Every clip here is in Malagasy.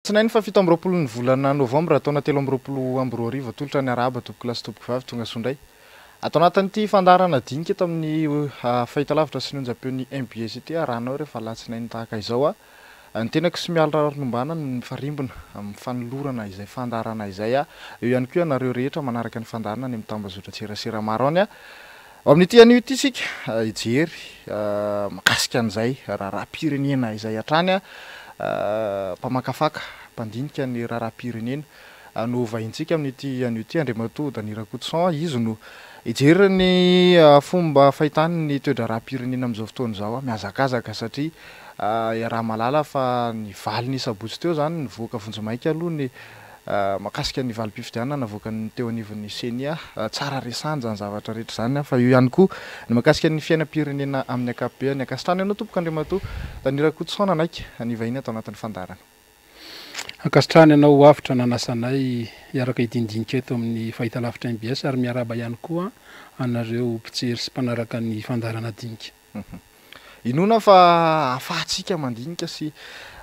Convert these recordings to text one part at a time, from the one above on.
Tsinainy fa 7 amby roapolo ny volana novambra taona 3 amby roapolo amby roa arivo tolotra ny araba tompoko lasy tompoko vavy tonga sondray atao anatin'ity fandarana dinika eto amin'ny fahitalavitra sy ny onjam-peon'ny MBS ity arahana hoe rehefa latsinainy tahaka izao ny tenako sy miala rombana ny mifarimbona amin'ny fanolorana izay fandarana izay eo ihany koa ianareo rehetra manaraka ny fandarana ny mitambazotra tserasera maro any ao amin'ity anio ity sika ijery makasika an'izay raharam-pirenena izay hatrany mpamakafaka mpandinika ny raharam-pirenena no vahintsika amin'ity anio ity Andriamatoa Dany Rakotosan izy no ijery ny fomba fahitany ny toedra raharam-pirenena amin'izao fotoana izao mihazakazaka satria raha malala fa ny valy ny sabotsy teo zany ny voaka vonjemaika aloha ny makasika ny valim-pifidianana navoaka ny teo anivon'ny senia tsara resany zany zavatra rehetra zany fa io ihany koa ny makasika ny fiainam-pirenena amin'ny ankapobeny akasitrany ianao tompoko Andriamatoa Dany Rakotosan anaiky ny vahiny atao anatin'ny fandarana akasitrany ianao avitra nanasanay iaraka idindinika eto amin'ny fahitalavitra MBS ary miaraba ihany koa anareo mpijery sy mpanaraka ny fandarana dinika inona fa afahantsika mandinika sy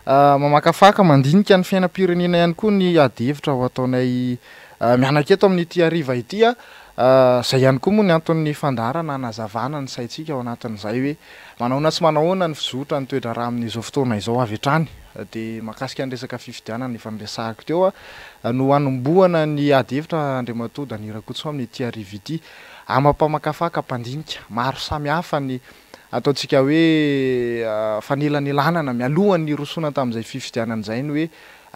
mamakafaka mandinika ny fiainam-pirenena ihany koa ny adihevitra ho ataonay mianaka eto amin'ity hariva ity zay ihany koa moa ny anton'ny fandarana nazavana ny saitsika ao anatin'izay hoe manaona sy manahoana ny fizotra ny toedra raha amin'izao fotoana izao avy hatrany dia makasika ny resaka fifidianana ny fanresahako teo no hanombohana ny adihevitra Andriamatoa Dany Rakotosan amin'ity hariva ity amampamakafaka mpandinika maro samihafa ny ataontsika hoe fanelan'elanana mialohan'ny rosona tamin'izay fifidianana izay ny hoe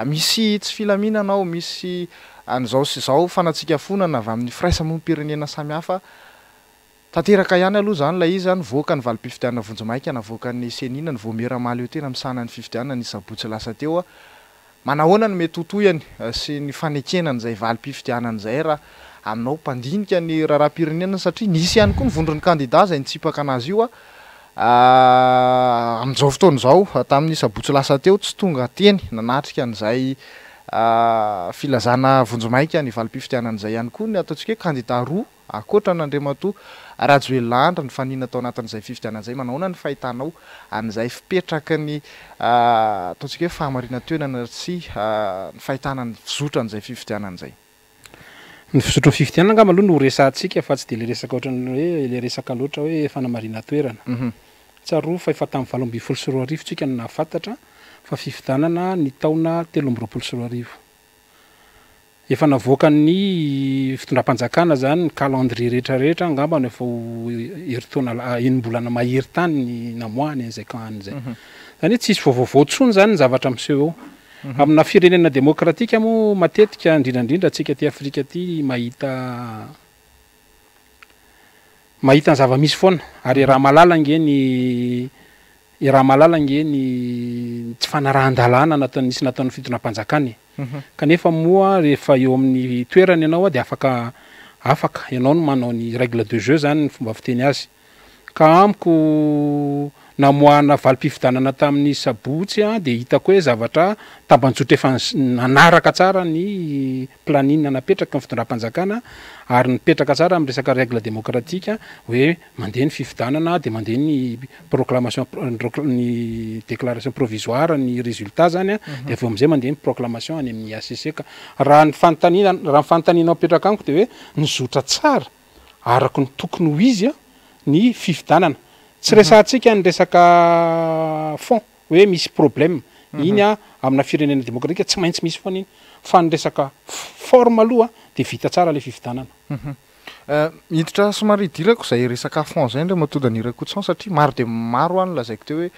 misy tsy filaminana ao misy an'izao sy izao fanatsika fonana avy amin'ny firaisamonim-pirenena samihafa tanteraka ihany aloha zany ilay izy zany voaka ny valim-pifidianana vonjemaika navoaka ny senina ny voameramaly eo tena misana ny fifidianana ny sabotsy lasa teo manahoana ny mety hotoyany sy ny fanekenana izay valim-pifidianana izay raha aminao mpandinika ny raharam-pirenena satria nisy ihany koa ny vondron'ny kandida zay nitsipaka anazy io amin'izao fotoana izao tamin'ny sabotsy lasa teo tsy tonga teny nanatrika an'izay filazana vonjemaika ny valim-pifidianana izay ihany koa ny ataontsika hoe kandida roa akoatra n'Andriamatoa Rajoelina ny fanina atao anatin'izay fifidianana izay manahoana ny fahitanao an'izay fipetraka ny ataontsika hoe fahamarina toenana sy ny fahitana ny fizotra an'izay fifidianana izay ny fizotra fifidianana angamba aloha no resantsika fa tsy dia le resaka ohatran'ny hoe le resaka loatra hoe fanamarina toerana tsaroa fa efa tamin'ny 2024 tsika no nahafantatra fa fifidianana ny taona 2024 efa navoaka ny fitondram-panjakana zany ny calendrier rehetrarehetra angamba no efa heritaona enim-bolana mahery tany ny namoahany an'izay kahany zay zany hoe tsisy vaovaovao tsony zany ny zavatra miseho eo amina firenena demokratika moa matetika indrindrandrindra atsika ty Afrika ty mahita ny zava-misy foana ary raha malala ngeny tsy fanarahan-dalàna nisy nataon'ny fitondram-panjakany kanefa moa rehefa eo amin'ny toerana ianao dia afaka ianao no manao ny règle de jeu zany ny fomba fiteny azy ka amiko namoahana valim-pifidianana tamin'ny sabotsy dia hitako hoe zavatra tambanjotra efa nanaraka tsara ny planina napetraka ny fitondram-panjakana ary nipetraka tsara amin'ny resaka règle démocratique hoe mandeha ny fifidianana dia mandeha ny proclamation ny déclaration provisoire ny résultat zany dia avy eo amin'izay mandeha ny proclamation any amin'ny ACC ka raha ny fanontaniana mipetraka amiko dia hoe nizotra tsara araka ny tokony ho izy ny fifidianana tsy resantsika ny resaka fond hoe misy problème iny amina firenena demokratika tsy maintsy misy foana iny fa ny resaka forme aloha dia vita tsara le fifidianana miditra somary idirako izay resaka fond zay Andriamatoa Dany Rakotosan satria maro dia maro any lazaiko teo hoe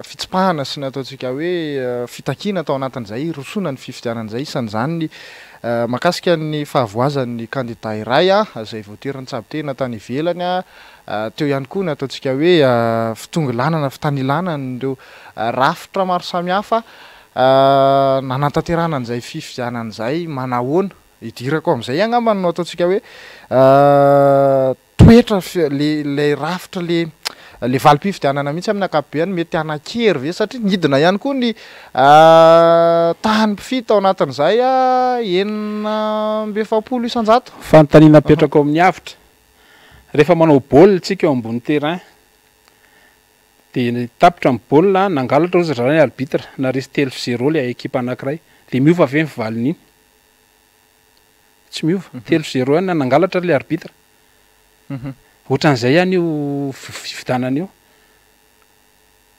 fitsipahana sy ny ataontsika hoe fitakiana atao anatin'izay rosona ny fifidianana izay isan'izany ny makasika ny fahavoazan'ny kandida iray izay voatery tsabotena tany ivelany teo ihany koa ny ataontsika hoe fitongilanana fitanilana nireo rafitra maro samihafa nanantanterana an'izay fifidianana izay manahoana idirako amin'izay angamba no ataontsika hoe toetra le rafitra le valim-pifidianana mihitsy amin'ny ankapobeny mety anakery ve satria nidina ihany koa ny tahany mpifita ao anatin'izay 970 isan-jato fanontaniana petraka ao amin'ny avitra rehefa manao baolina tsika eo ambony terrain de tapitra amin'ny baolina nangalatra ozy raha ny arbitre na resy 3-0 le ekipa anankiray de miova avy mivaliny iny tsy miova 3-0 any nangalatra le arbitre ohatran'izay ihany io fividanana io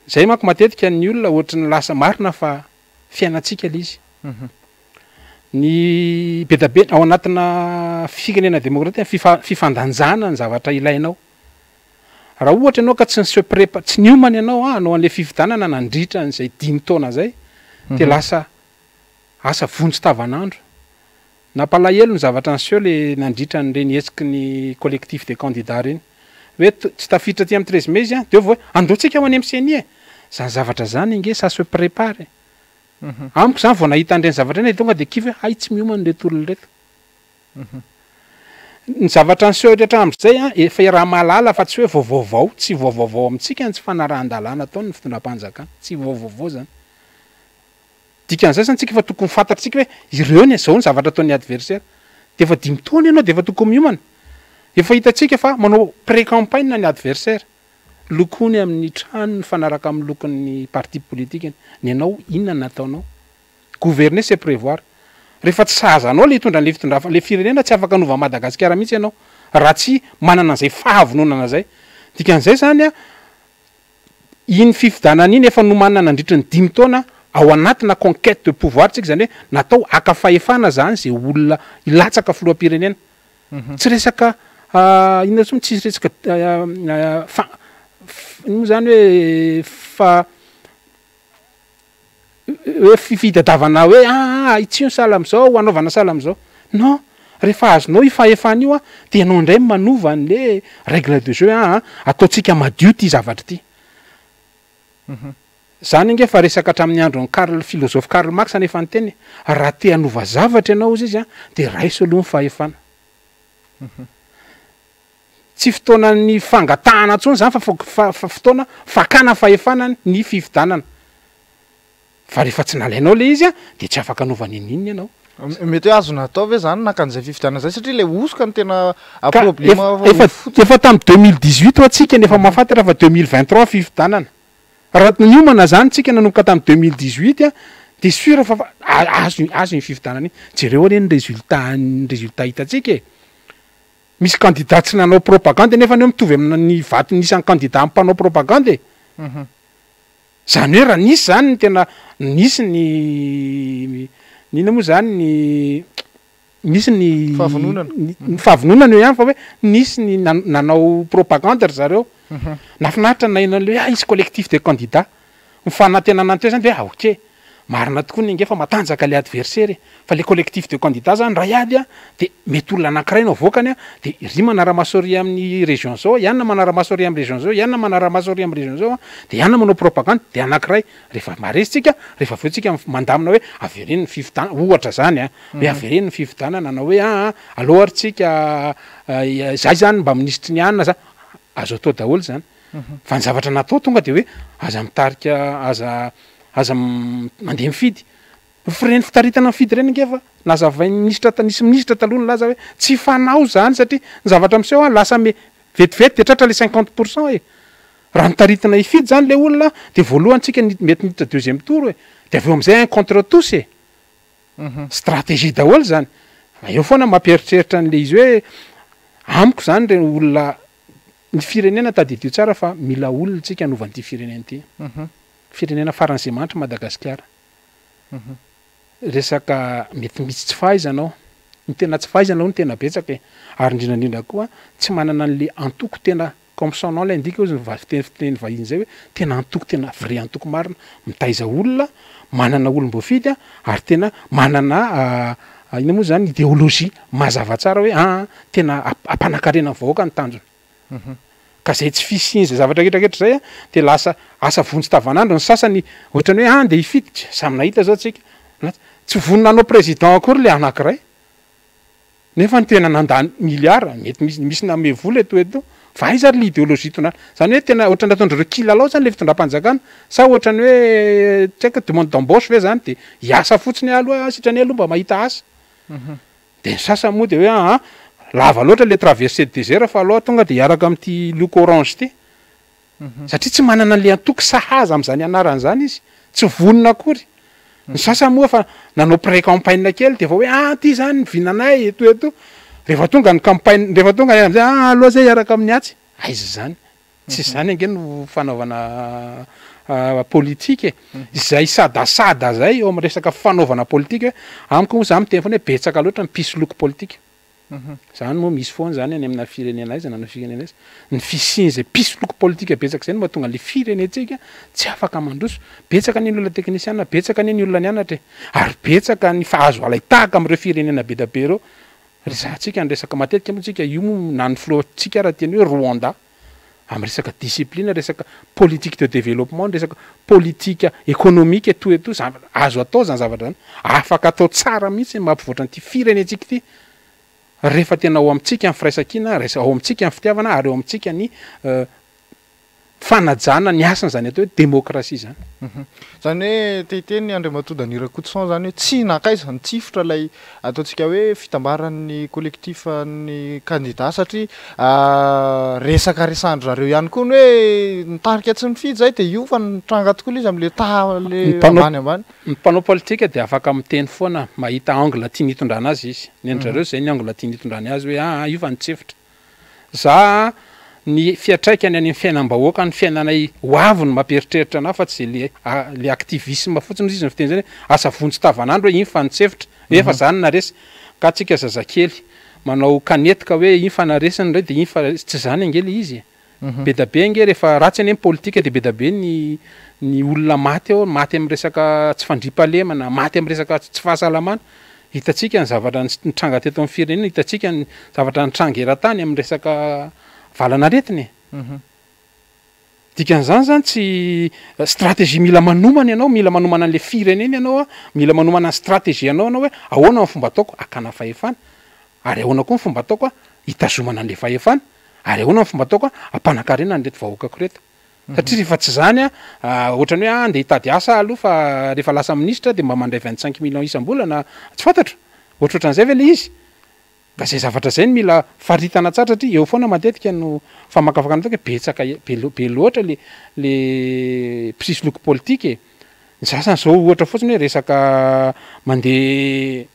zay manko matetika ny olona ohatrany lasa marina fa fiainatsika le izy ny be ao anatina firenena demokratika fifandanjana ny zavatra ilainao raha ohatra ianao ka tsy ny seprepa tsy niomany ianao anao an'le fividanana nandritra n'izay 5 taona zay de lasa asa vonjy tavanandro nampalahelo ny zavatra anseho le nandritra n'ireny hetsiky ny collectif de candidat reny hoe tsy tafiditra aty amin'ny 13 mai izy de hoe andeotsika ho any amin'ny CNI zany zavatra zany inge ça se prépare amiko zany vao nahita an'ireny zavatra eny tonga de kivy hoe ay tsy miomany le tolona reto ny zavatra anseho rehetra am'izay efa raha malala fa tsy hoe vaovaovao tsy vaovaovao amintsika tsy fanarahan-dalàna ataony ny fitondram-panjakana tsy vaovaovao zany dikan'izay zany tsika fa tokony fantatritsika hoe ireo ny zao ny zavatra ataon'ny adversaire de efa 5 taona ianao de efa tokony miomana efa hitatsika fa manao pré-campagne ny adversaire lokony amin'ny trano ny fanaraka amin'ny lokon'ny parti politique ny ianao inona nataonao gouverner c'est prévoir rehefa tsy sahazanao le hitondra le fitondra le firenena tsy afaka anova Madagasikara mihitsy ianao raha tsy manana an'izay fahavononana zay dikan'izay zany iny fifidanana iny efa nomanana nandritra ny 5 taona ao anatina conquête de pouvoir tsika zany hoe natao akafahefana zany zay olona ilatsaka filoam-pirenena tsy resaka inona tsony tsy resaka ino zany hoe fifitadiavana hoe itsio ny sala am'izao anaovana sala am'izao non rehefa azonao ifahefana io de ianao indray manova an'le règle de jeu ataotsika madio ty zavatra ty zany inge fa resaka hatramin'ny andron'ny philosophe Karl Marx nefa ny teny raha te hanova zavatra ianao izy izy de raiso aloha ny fahefana tsy fotoanany fangatahana ntsony zany fa fotoana fakana fahefana ny fividanana fa rehefa tsy nalainao le izy de tsy afaka anovany inona ianao mety hoe azo natao ve zany nakan'izay fividanana zay satria le osoka ny tena problema efa tamin'ny 2018 atsika nefa mahafantatra fa 2023 fividanana raha niomana zany tsika nanomboka tamin'ny 2018 de sûr fa azo ny fividanana iny jereo reny résultat hitatsika misy candidat tsy nanao propagande nefa ny mitovy amin'ny vaty nisan'ny candidat mpanao propagande zany hoe raha nisy zany ny tena nisy ny nina moa zany nisy ny fahavononana eo ihany fa hoe nisy ny nanao propagande ry zareo nafinaritra nainan'le hoe isy collectif de candidat mifanantenana teo zany de hoe ok marina tokoa ninge fa matanjaka le adversaire fa le collectif de candidat zany raha iady de mety olona anankiray no voakany de ry manara-masory amin'ny région zao ianona manara-masory amin'ny région zao ianona manara-masory amin'ny région zao de ianona manao propagande de anankiray rehefa marezitsika rehefa votsika mandamina hoe avereny ny fividanana ohatra zany hoe avereny ny fividanana na hoe aloha aritsika zay zany mba ministry ny anina za azo atao daholo zany fa ny zavatra natao tonga de hoe aza mitarika aza mandeha mifidy fireny fitaritana mifidy reny ngefa nazavainy nisy ministra taloha ny laza hoe tsy fanao zany satria ny zavatra am'seho lasa vetivety de tratra le 50% raha nitaritana hifidy zany le olona de voalohantsika mety niditra deuxième tour de aveo am'izay un contre tous stratégie daholo zany eo foana mampieritreritra n'le izy hoe amiko zany re olona ny firenena tadidio tsara fa mila olona tsika anovan'ity firenena ty firenena faran'izay manitra Madagasikara resaka mety misy tsy fahaizanao ny tena tsy fahaizanao ny tena betsaka ary indrindrandrindra koa tsy manana an'le antoko tena comme son nom l'indique ozy fiteny vahiny zay hoe tena antoko tena vrai antoko marina mitaiza olona manana olom-boafidy ary tena manana ina moa zany idéologie mazava tsara hoe tena ampanakarena vahoaka ny tanjona ka zay tsy fisiny zay zavatra ketraketra zay de lasa asa vonjy tavanandro ny sasany ohatrany hoe de hifiditra samy nahita zao tsika tsy vonona anao président akory le anankiray nefa ny tena nandany milliard mety misy name vola eto fa aiza ry l'idéologie tona zany hoe tena ohatrany ataondreo kilalao zany le fitondram-panjakana sa ohatrany hoe tsy haiko demande d'embauche ve zany de hiasa fotsiny aloha sitrany aloha mba mahita asa de ny sasany moa de hoe lava loatra le traversée de désert fa aloha tonga de hiaraka amin'ity loko orange ty satria tsy manana le antoky sahaza am'zany anaran'zany izy tsy vonona akory ny sasa moa fa nanao pré-campagne kely de vao hoe ty zany ny vinanay eto rehefa tonga ny campagne rehefa tonga am'zay aloha zay iaraka amin'ny atsy aiza zany tsy zany ange no fanaovana politika izay sadasada zay eo amin'ny resaka fanaovana politika amiko moa za miteny foana hoe betsaka loatra ny pisoloko politika zany moa misy foana zany any amina firenena izy nanao firenena izy ny fisiny zay pisoloko politika betsaka zay no mahatonga le firenetsika tsy afaka mandroso betsaka ny olona teknisiana betsaka ny olona nianatra ary betsaka ny fahazo alay tahaka am'ireo firenena be da be reo resantsika ny resaka matetika moa tsika io na ny filohantsika raha teny hoe Rwanda amin'ny resaka discipline resaka politique de développement resaka politika économique et tout azo atao zany zavatra zany afaka atao tsara mihitsy mampivoatra n'ity firenetsika ity rehefa tena ao amintsika ny firaisakina ao amintsika ny fitiavana ary ao amintsika ny fanajana ny asana zany atao hoe démocratie zany zany hoe tehiteny ny Andriamatoa Nirakotosan zany hoe tsy nakaiza nitsifotra lay ataontsika hoe fitambaran'ny collectif ny candidat satria resaka resandro zareo ihany koa ny hoe nitarika tsy nifidy zay de io fa nitranga tokoa izy am'le ambany ny mpanao politika de afaka miteny foana mahita angle tia nitondrana azy izy nendrzareo zay ny angle tia nitondrany azy hoe io fa nitsifotra za ny fiatraikany any amin'ny fiainam-bahoaka ny fiainanay hoavy ny mamperitreritra ana fa tsy le activisme fotsiny izy ny fiteny zany asa vonjy tavanandro hoe iny fa nitsefitra efa zany naresa ka tsika zazakely manao kanetika hoe iny fa naresany ray de iny fa tsy zany angely izy be da be nge rehefa ratsy any amin'ny politika de be da be ny olona maty ao maty amin'ny resaka tsy fandriampahalemana maty amin'ny resaka tsy fahasalamana hitatsika ny zavatra nitranga teto amin'ny firenena hitatsika ny zavatra nitranga eran-tany amin'ny resaka valanaretiny dikan'izany zany tsy stratégie mila manomana ianao mila manomana an'le firenena ianao mila manomana ny stratégie ianao hoe ahoana ny fomba ataoko akana fahefana ary ahoana koa ny fomba ataoko hitazomana an'le fahefana ary ahoana ny fomba ataoko ampanankarena an'reto vahoakako reto satria rehefa tsy zany ohatrany hoe andeha hitady asa aloha fa rehefa lasa ministra de mba mandray 25 millions isam-bolana tsy fantatro ohatrohatran'izay ve le izy ka zay zavatra zay ny mila faritana tsara satria eo foana matetika no famakafaka anatao hoe betsaka be loatra le pisoloko politika ny sasany zao ohatra fotsiny hoe resaka mandeha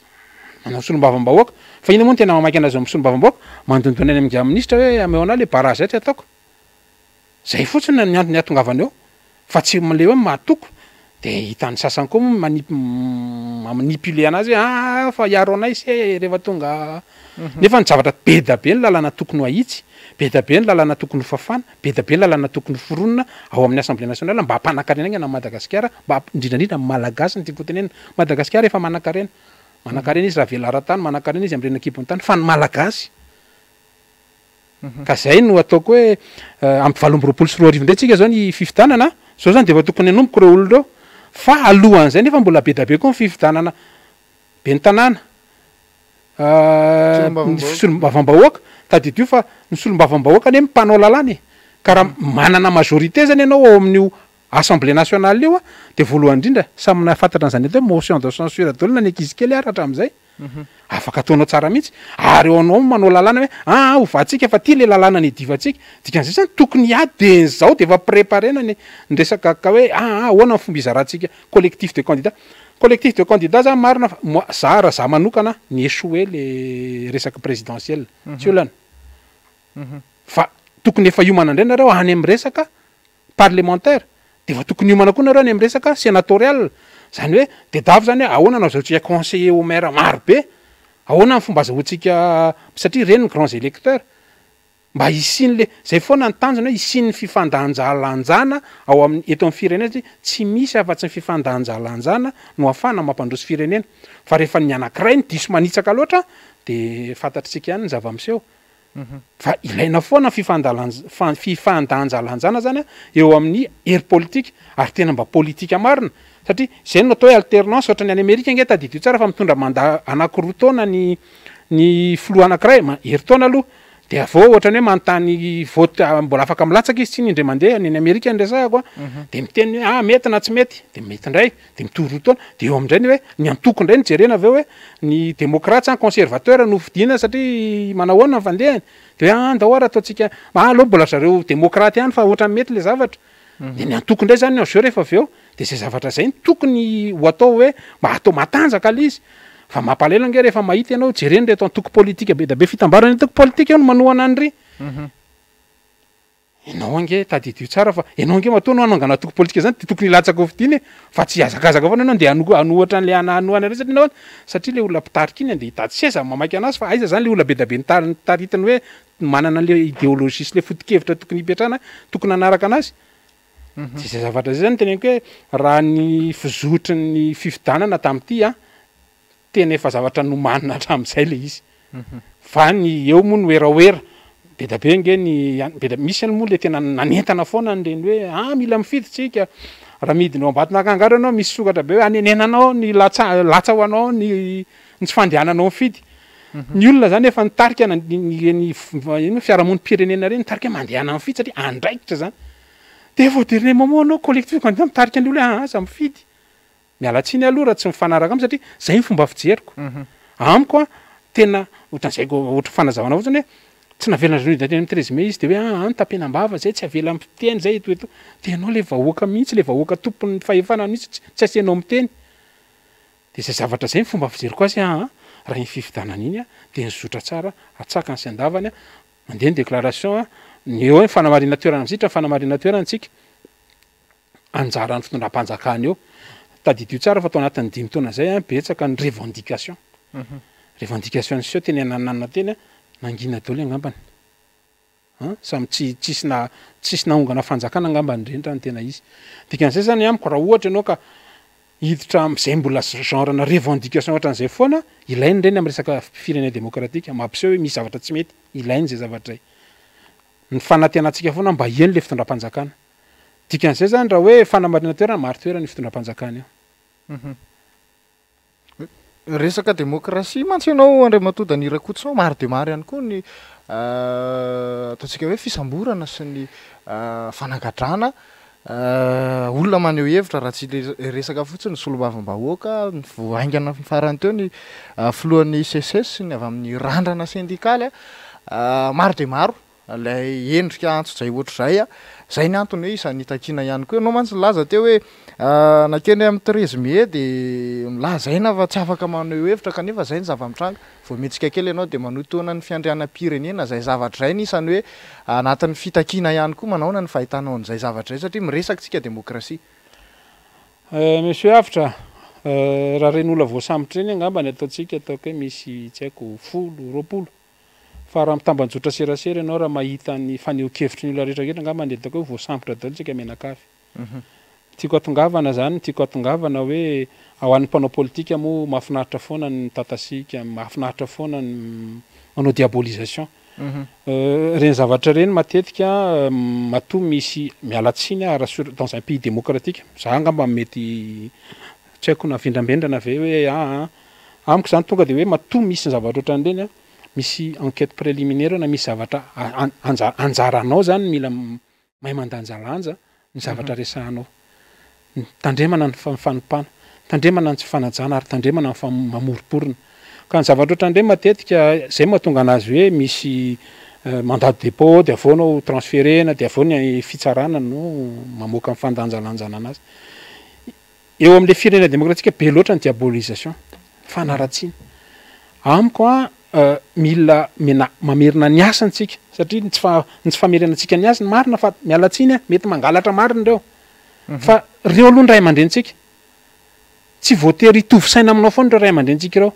manao solombavam-bahoaka fa ina moa ny tena mamaky anazy amin'ny solombavam-bahoaka mandondona any amin'ny ministra hoe ameo ana le barage zay tsy ataoko zay fotsiny ny antony atongavany eo fa tsy mle hoe mahatoko de hitan'ny sasany koa manipule anazy hoe fa iaro anay se rehefa tonga nefa ny zavatra be da be ny lalàna tokony ho ahitsy be da be ny lalàna tokony ho fafana be da be ny lalàna tokony ho foronina ao amin'ny assemblée nationale mba hampanankarena aina Madagasikara mba indrindrandrindra malagasy ny tiako tenena Madagasikara efa manankarena izy raha vela ara-tany manankarena izy amin'ny renakibony tany fa ny malagasy ka zay no ataoko hoe ampy 2024 ndray tsika zao ny fifidanana zao zany de efa tokony anomboko reo olona reo fa alohan'izay nefa mbola be da be koa ny fifidanana be ny tanàna ny solombavam-bahoaka tadidio fa ny solombavam-bahoaka ne mpanao lalàna ka raha manana majorité zany ianao ao amin'io assemblée nationale io de voalohany indrindra samy nafantatra an'izany atao motion de censure daholo na ny ankizy kely ary hatram'izay afaka ataonao tsara mihitsy ary eo anao manao lalàna hoe ovatsika fa ty le lalàna ny divatsika dikan'izay zany tokony iady de zao de efa préparena ny resaka ka hoe ahoana ny fomba izarantsika collectif de candidat zany marina za raha za manokana ny échoué le resaka présidentielle tsy olana fa tokony efa iomana indray nareo any amin'ny resaka parlementaire de efa tokony iomana koa nareo any amin'ny resaka sénatorial zany hoe de davy zany hoe ahoana anao zaotsika conseiller au maire maro be ahoana ny fomba azahoantsika satria reny ny grands électeurs mba hisin'le zay foana ny tanjona hoe isin'ny fifandanjalanjana ao amin'ny eto amin'ny firenena tsy misy afa-tsy ny fifandanjalanjana no afana mampandroso firenena fa rehefa ny anankiray ny diso manitsaka loatra de fantatritsika ihany ny zava-miseho fa ilaina foana fifandanjalanjana zany eo amin'ny hery politika ary tena mba politika marina satria zay no atao hoe alternance ohatra ny any Amerika nge tadidio tsara fa mitondra mandat anankiroa taona ny filoha anankiray hery taona aloha de avao ohatrany hoe manontany vote mbola afaka milatsaka izy tsy nindray mandeha ny Amerika ndresahako de miteny hoe mety na tsy mety de mety ndray de mitoro taona de eo amindray ny hoe ny antoko indray ny jerena aveo hoe ny démocrate conservateur no fidina satria manao ahoana nyfandehany de hoe andahora ataotsika aloha mbola zareo démocrate ihany fa ohatrany mety le zavatra de ny antoko indray zany azeo rehefa aveo de zay zavatra zay ny tokony ho atao hoe mba atao matanjaka ala izy fa mampalela nge rehefa mahita ianao jereny reto antoko politika be da be fitambarany antoko politika eo no manohana andry ianao ange tadidio tsara fa ianao ange matoa no anangana antoko politika zany de tokony ilatsaka ofidiny fa tsy azakazaka foana ianao de anohatra an'le anohana resatra ianao satria le olona mpitarika iny de hitady seza mamaky anazy fa aiza zany le olona be da be nitaritany hoe manana le idéologie sy le fotikevitra tokony hipetrana tokony anaraka anazy de zay zavatra zay zany teneniko hoe raha ny fizotry ny fifidanana tam'ity tena efa zavatra nomanina hatramin'izay le izy fa ny eo moa no eraoera be da be nge misy any moa le tena nanentana foana nyreny hoe mila mifidy tsika raha midiny ao ambatona akangaro anao misy sokatra be hoe anenenanao ny latsa ho anao ny tsy fandehananao mifidy ny olona zany efa nitarika ny fiarahamonimpirenena reny nitarika mandehana mifidy satria andraikitra zany de voadirine mamoa anao collectif kandia mitarika ny olona aza mifidy mialatsiny aloha raha tsy mifanaraka am satria zay ny fomba fijeriko amiko tena ohatran'izay ohatra fanazavana fotsiny hoe tsy navelona teny 13 mai izy de hoe tapenambava zay tsy avela miteny zay etoeto de ianao le vahoaka mihitsy le vahoaka tompony fahefana mihitsy tsy asianao miteny de zay zavatra zay ny fomba fijeriko azy raha ny fifidanana iny de nizotra tsara atsaka ny sy andavany mandeha ny déclaration ny eo hoe fanamarina toerana mizitra fanamarina toerana antsika anjara ny fitondram-panjakana eo tadidio tsara fa atao anatin'ny 5 taona zay betsaka ny revendication revendication sio teny ananana teny nangina daholo angambany samy tsisy nahongana fanjakana angambany indrindra ny tena izy dikan'izay zany amiko raha ohatra ianao ka hiditra am'izay mbola genrena revendication ohatran'izay foana ilainy reny amin'ny resaka firenena démocratique mampiseho hoe misy zavatra tsy mety ilainy zay zavatra zay ny fanantenantsika foana mba eny le fitondram-panjakana dikan'izay zany raha hoe fanamarina toerana maro toerana ny fitondram-panjakana eo resaka démocratie mantsy ianao Andriamatoa Danirakotsao maro de maro ihany koa ny ataontsika hoe fisamborana sy ny fanagadrana olona maneho hevitra raha tsy resaka fotsiny solombavam-bahoaka ny voaingana farany teo ny filohan'ny CSS sy ny avy amin'ny randrana syndikaly maro de maro lay endrika antso zay ohatr'izay zay ny antony hoe isan'ny takina ihany koa ianao mantsy laza teo hoe nakeny amin'ny 13 mai de milazaina fa tsy afaka maneho hevitra kanefa zay ny zava-mitranga vao mihetsika kely ianao de manotoana ny fiandrianam-pirenena zay zavatra zay ny isany hoe anatin'ny fitakina ihany koa manaona ny fahitanao an'izay zavatra zay satria miresakitsika démocratie monsieur hafitra raha reny olona voasambotra reny angamba ny ataontsika ataoko hoe misy tsy haiko 10 20 fa raha mitambanjotra serasera ianao raha mahita ny faneho-kevitry ny olona rehetrarehetra angamba ny ataoko hoe voasambotra daholo tsika menakavy tiako atongavana zany tiako atongavana hoe ao an'ny mpanao politika moa mahafinaritra foana ny tatasika mahafinaritra foana ny manao diabolisation reny zavatra reny matetika matoa misy mialatsiny dans un pays démocratique za angamba mety tsy haiko na vindrambendrana ve hoe amiko zany tonga de hoe matoa misy zavatra ohatran'ireny misy enquête préliminaire na misy zavatra anjaranao zany mila mahay mandanjalanja ny zavatra resahanao tandremana ny fampana tandremana ny tsy fanajana ary tandremana ny mamoriporina ka ny zavatra ohatran'ireny matetika zay mahatonga anazy hoe misy mandat de dépôt de avao anao transférena de avao ny fitsarana no mamoaka ny fandanjalanjana anazy eo amin'le firenena démocratique be loatra ny diabolisation fanaratsiny amiko mila mamerina ny asantsika satria ny tsy famerenantsika ny asa ny marina fa mialatsiny mety mangalatra marina reo fa reo aloha ny ray aman-drentsika tsy voatery hitovy saina aminao foana reo ray aman-drentsika reo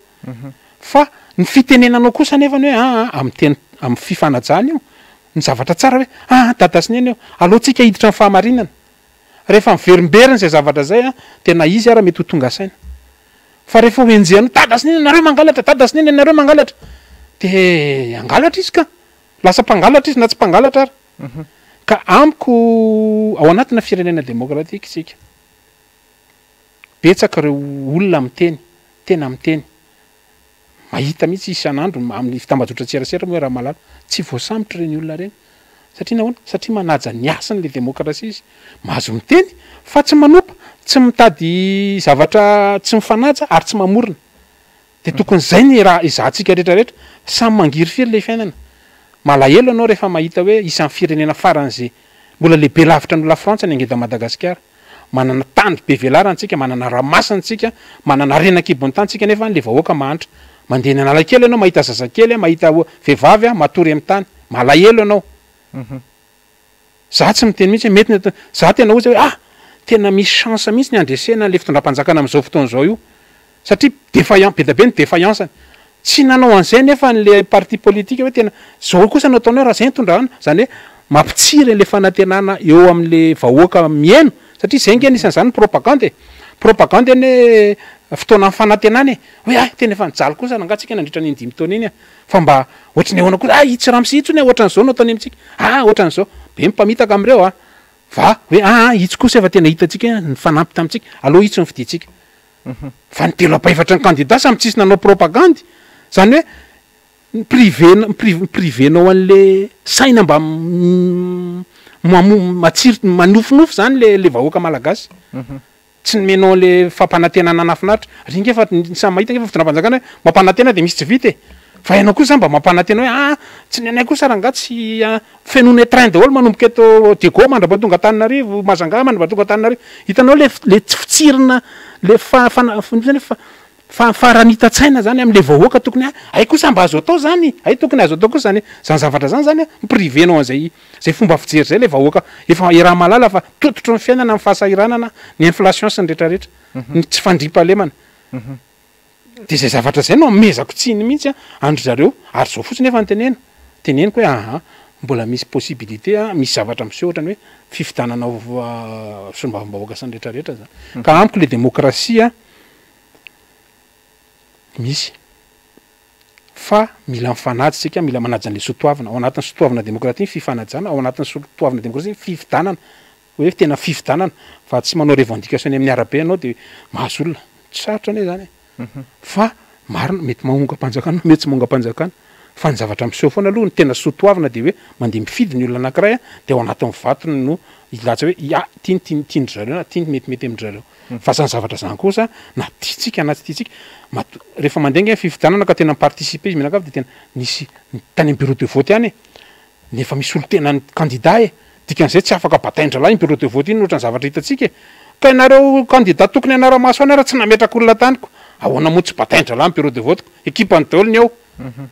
fa ny fitenenanao kosa nefany hoe amin'ny fifanajany io ny zavatra tsara hoe dadasineny eo alohantsika hiditra ny fahamarinana rehefa miverimberiny zay zavatra zay tena izy raha mety ho tonga saina fa rehefa hoenjehanao dadasineny anareo mangalatra dadasineny anareo mangalatra de angalatra izy ka lasa mpangalatra izy na tsy mpangalatra ary ka amiko ao anatina firenena démocratique isika betsaka reo olona miteny tena miteny mahita mihitsy isan'andro amin'ny fitambazotra tserasera moa hoe raha malala tsy voasambotra reny olona reny satria nahoana satria manaja ny asany le demokrasia izy mahazo miteny fa tsy manompa tsy mitady zavatra tsy mifanaja ary tsy mamorona de tokony zay ny raha izahantsika rehetrarehetra samy mangiry firy le fiainana malahelo anao rehefa mahita hoe isan'ny firenena faran'zay mbola lehibe lavitra ny Lafrantsa ny angeda Madagasikara manana tany be velarantsika manana ramasantsika manana renakibony tantsika nefa le vahoaka mahantra mandeha ny analakely ianao mahita zazakely mahita vehivavy matory amin'ny tany malahelo ianao za tsy miteny mihitsy mety za tena ohatsy hoe tena misy chance mihitsy ny andresena le fitondram-panjakana am'izao fotoana zao io satria défaillant be da be ny défaillance tsy nanao an'izay nefa le parti politique hoe tena zao kosa no ataonao raha zay tondrahana zany hoe mampitsiry le fanantenana eo amin'le vahoaka miaino satria zay nge anisan'izany propagande ane fotoana amin'ny fanantenana hoe tena efa nijaly kosa nangatsika nandritra ny 5 taona iny fa mba ohatrany ahoana kosa itsy ramsy itsy hoe ohatran'izao no ataony amintsika ohatran'izao be mipamitaka am'ireo va hoe itsy kosa efa tena hitatsika ny fanampy tamitsika aloha itsy ny fiditsika fa ny telo apaefatra ny candidat samy tsisy nanao propagandy zany hoe privenao an'le saina mba matsiry manofinofo zany le vahoaka malagasy tsy nomenao le fampanantenana nafinaritra ringa efa samy mahita efa fitondram-panjakana hoe mampanantena de misy tsy vita fa ianao kosa mba mampanantena hoe tsy ny anay kosa rangatsy fenone train daholo manomboka eto Dego mandrapatonga Antananarivo Mazanga mandrapatonga Antananarivo hitanao le tsy fitsirina le faranita-tsaina zany am'le vahoaka tokony ay kosa mba azo atao zany ay tokony azo atao kosa zany zany zavatra zany zany privenao an'zay fomba fijery zay le vahoaka efa iraha malala fa tototro ny fiainana amin'ny fahasahiranana ny inflation sy ny rehetrarehetra ny tsy fandripahalemana de zay zavatra zay no amezako tsiny mihitsy andro zareo ary zao fotsiny efa teneniko hoe mbola misy possibilité misy zavatra miseho ohatrany hoe fifidananao sombam-bahoaka sy ny rehetrarehetra zany ka amiko le demokrasia misy fa mila mifanaja sika mila manaja an'le sotoavina ao anatin'ny sotoavina demokratia fifanajana ao anatin'ny sotoavina demokrasia fifidanana hoe tena fifidanana fa tsy manao revendication amin'ny arabe ianao de mahazo olona tsy sarotra ane zany fa marina mety mahonga-panjakana mety tsy mahonga-panjakana fa ny zavatra miseho foana aloha ny tena sotoavina de hoe mandeha mifidy ny olona anankiray de ao anatin'ny vatony no ilatsa hoe tiandry zareo na tiany metimety amindry zareo fa zany zavatra zany kosa na tiatsika na tsy tiatsika rehefa mandeha nge fifidanana ka tena miparticiper izy menakavy de tena nisy tany am bureau de vote ihany nefa misy olo tena ny candidat dikan'izay tsy afaka bataindra lahy ny bureau de vote iny ohatrany zavatra hitatsika ka ianareo candidat tokony anara-maso anara tsy nametraka olona taniko ahoana moa tsy bataindra lahy ny bureau de vote ekipa ny daolony ao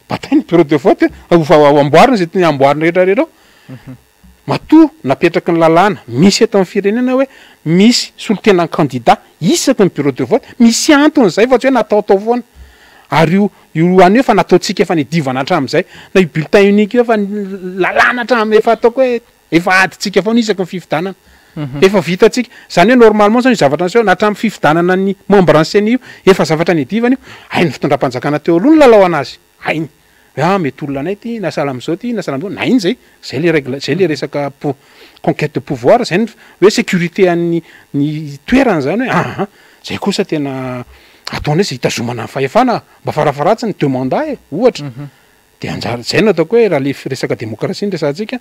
batainy bureau de vote amboariny zay teny amboariny rehetrarehetra ao matoa napetraky ny lalàna misy eto amin'ny firenena hoe misy solotena candidat isaky ny bureau de vote misy antony zay fa tsy hoe nataotao foana ary io any io fa nataotsika efa nidivana hatram'izay na io bulletin unique io efa lalàna hatramy efa ataoko hoe efa aditsika foana isaky ny fifidanana efa vitatsika zany hoe normalement zany zavatra an'izao na hatramy fifidanana ny membre ancienne io efa zavatra nidivana io hainy fitondram-panjakana teo aloha ny lalao anazy hainy mety olona anay ty nasala am'izao ty nasala am'zao na iny zay le règle zay le resaka conquête de pouvoir zay hoe sécurité an'ny toerana zany hoe zay kosa tena ataonay zay hitazomana ny fahefana mba farafaratsy ny 2 mandat ohatra de anjara zay no ataoko hoe raha le resaka demokrasia ny resantsika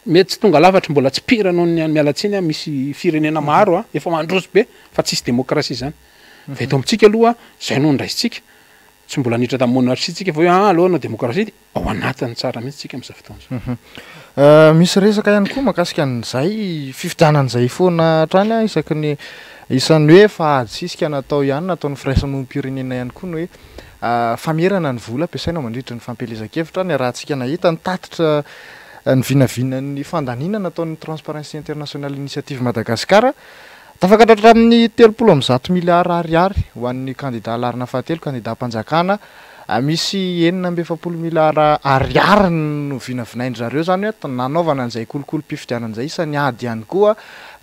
mety tsy tonga lavatra mbola tsy pira noho ny mialatsiny misy firenena maro efa mandroso be fa tsisy demokrasia zany fa eto amitsika aloha zay no ndraisitsika tsy mbola niditra tamin'ny monarchie-tsika fa hoe aloha no demokrasia ao anatiny tsara mihitsy tsika am'izay fotoana misy resaka ihany koa mahakasika an'izay fifidanan'izay foana hatrany isaky ny isan'ny hoe fa adsisika natao ihany nataon'ny firaisanom-pirenena ihany koa ny hoe famerana ny vola ampiasaina mandritra ny fampelezan-kevitra ny raha ntsika nahita ny tatitra ny vinavinan'ny fandaninana nataon'ny transparency international initiative Madagasikara tafakatra amin'ny 300 miliara ariary ho an'ny candidat alarina fahatelo candidat mpanjakana misy 940 miliara ariary no vinavinaindry zareo zany hoe nanaovana an'izay kolokolo-pifidianan'izay isan'ny ady ihany koa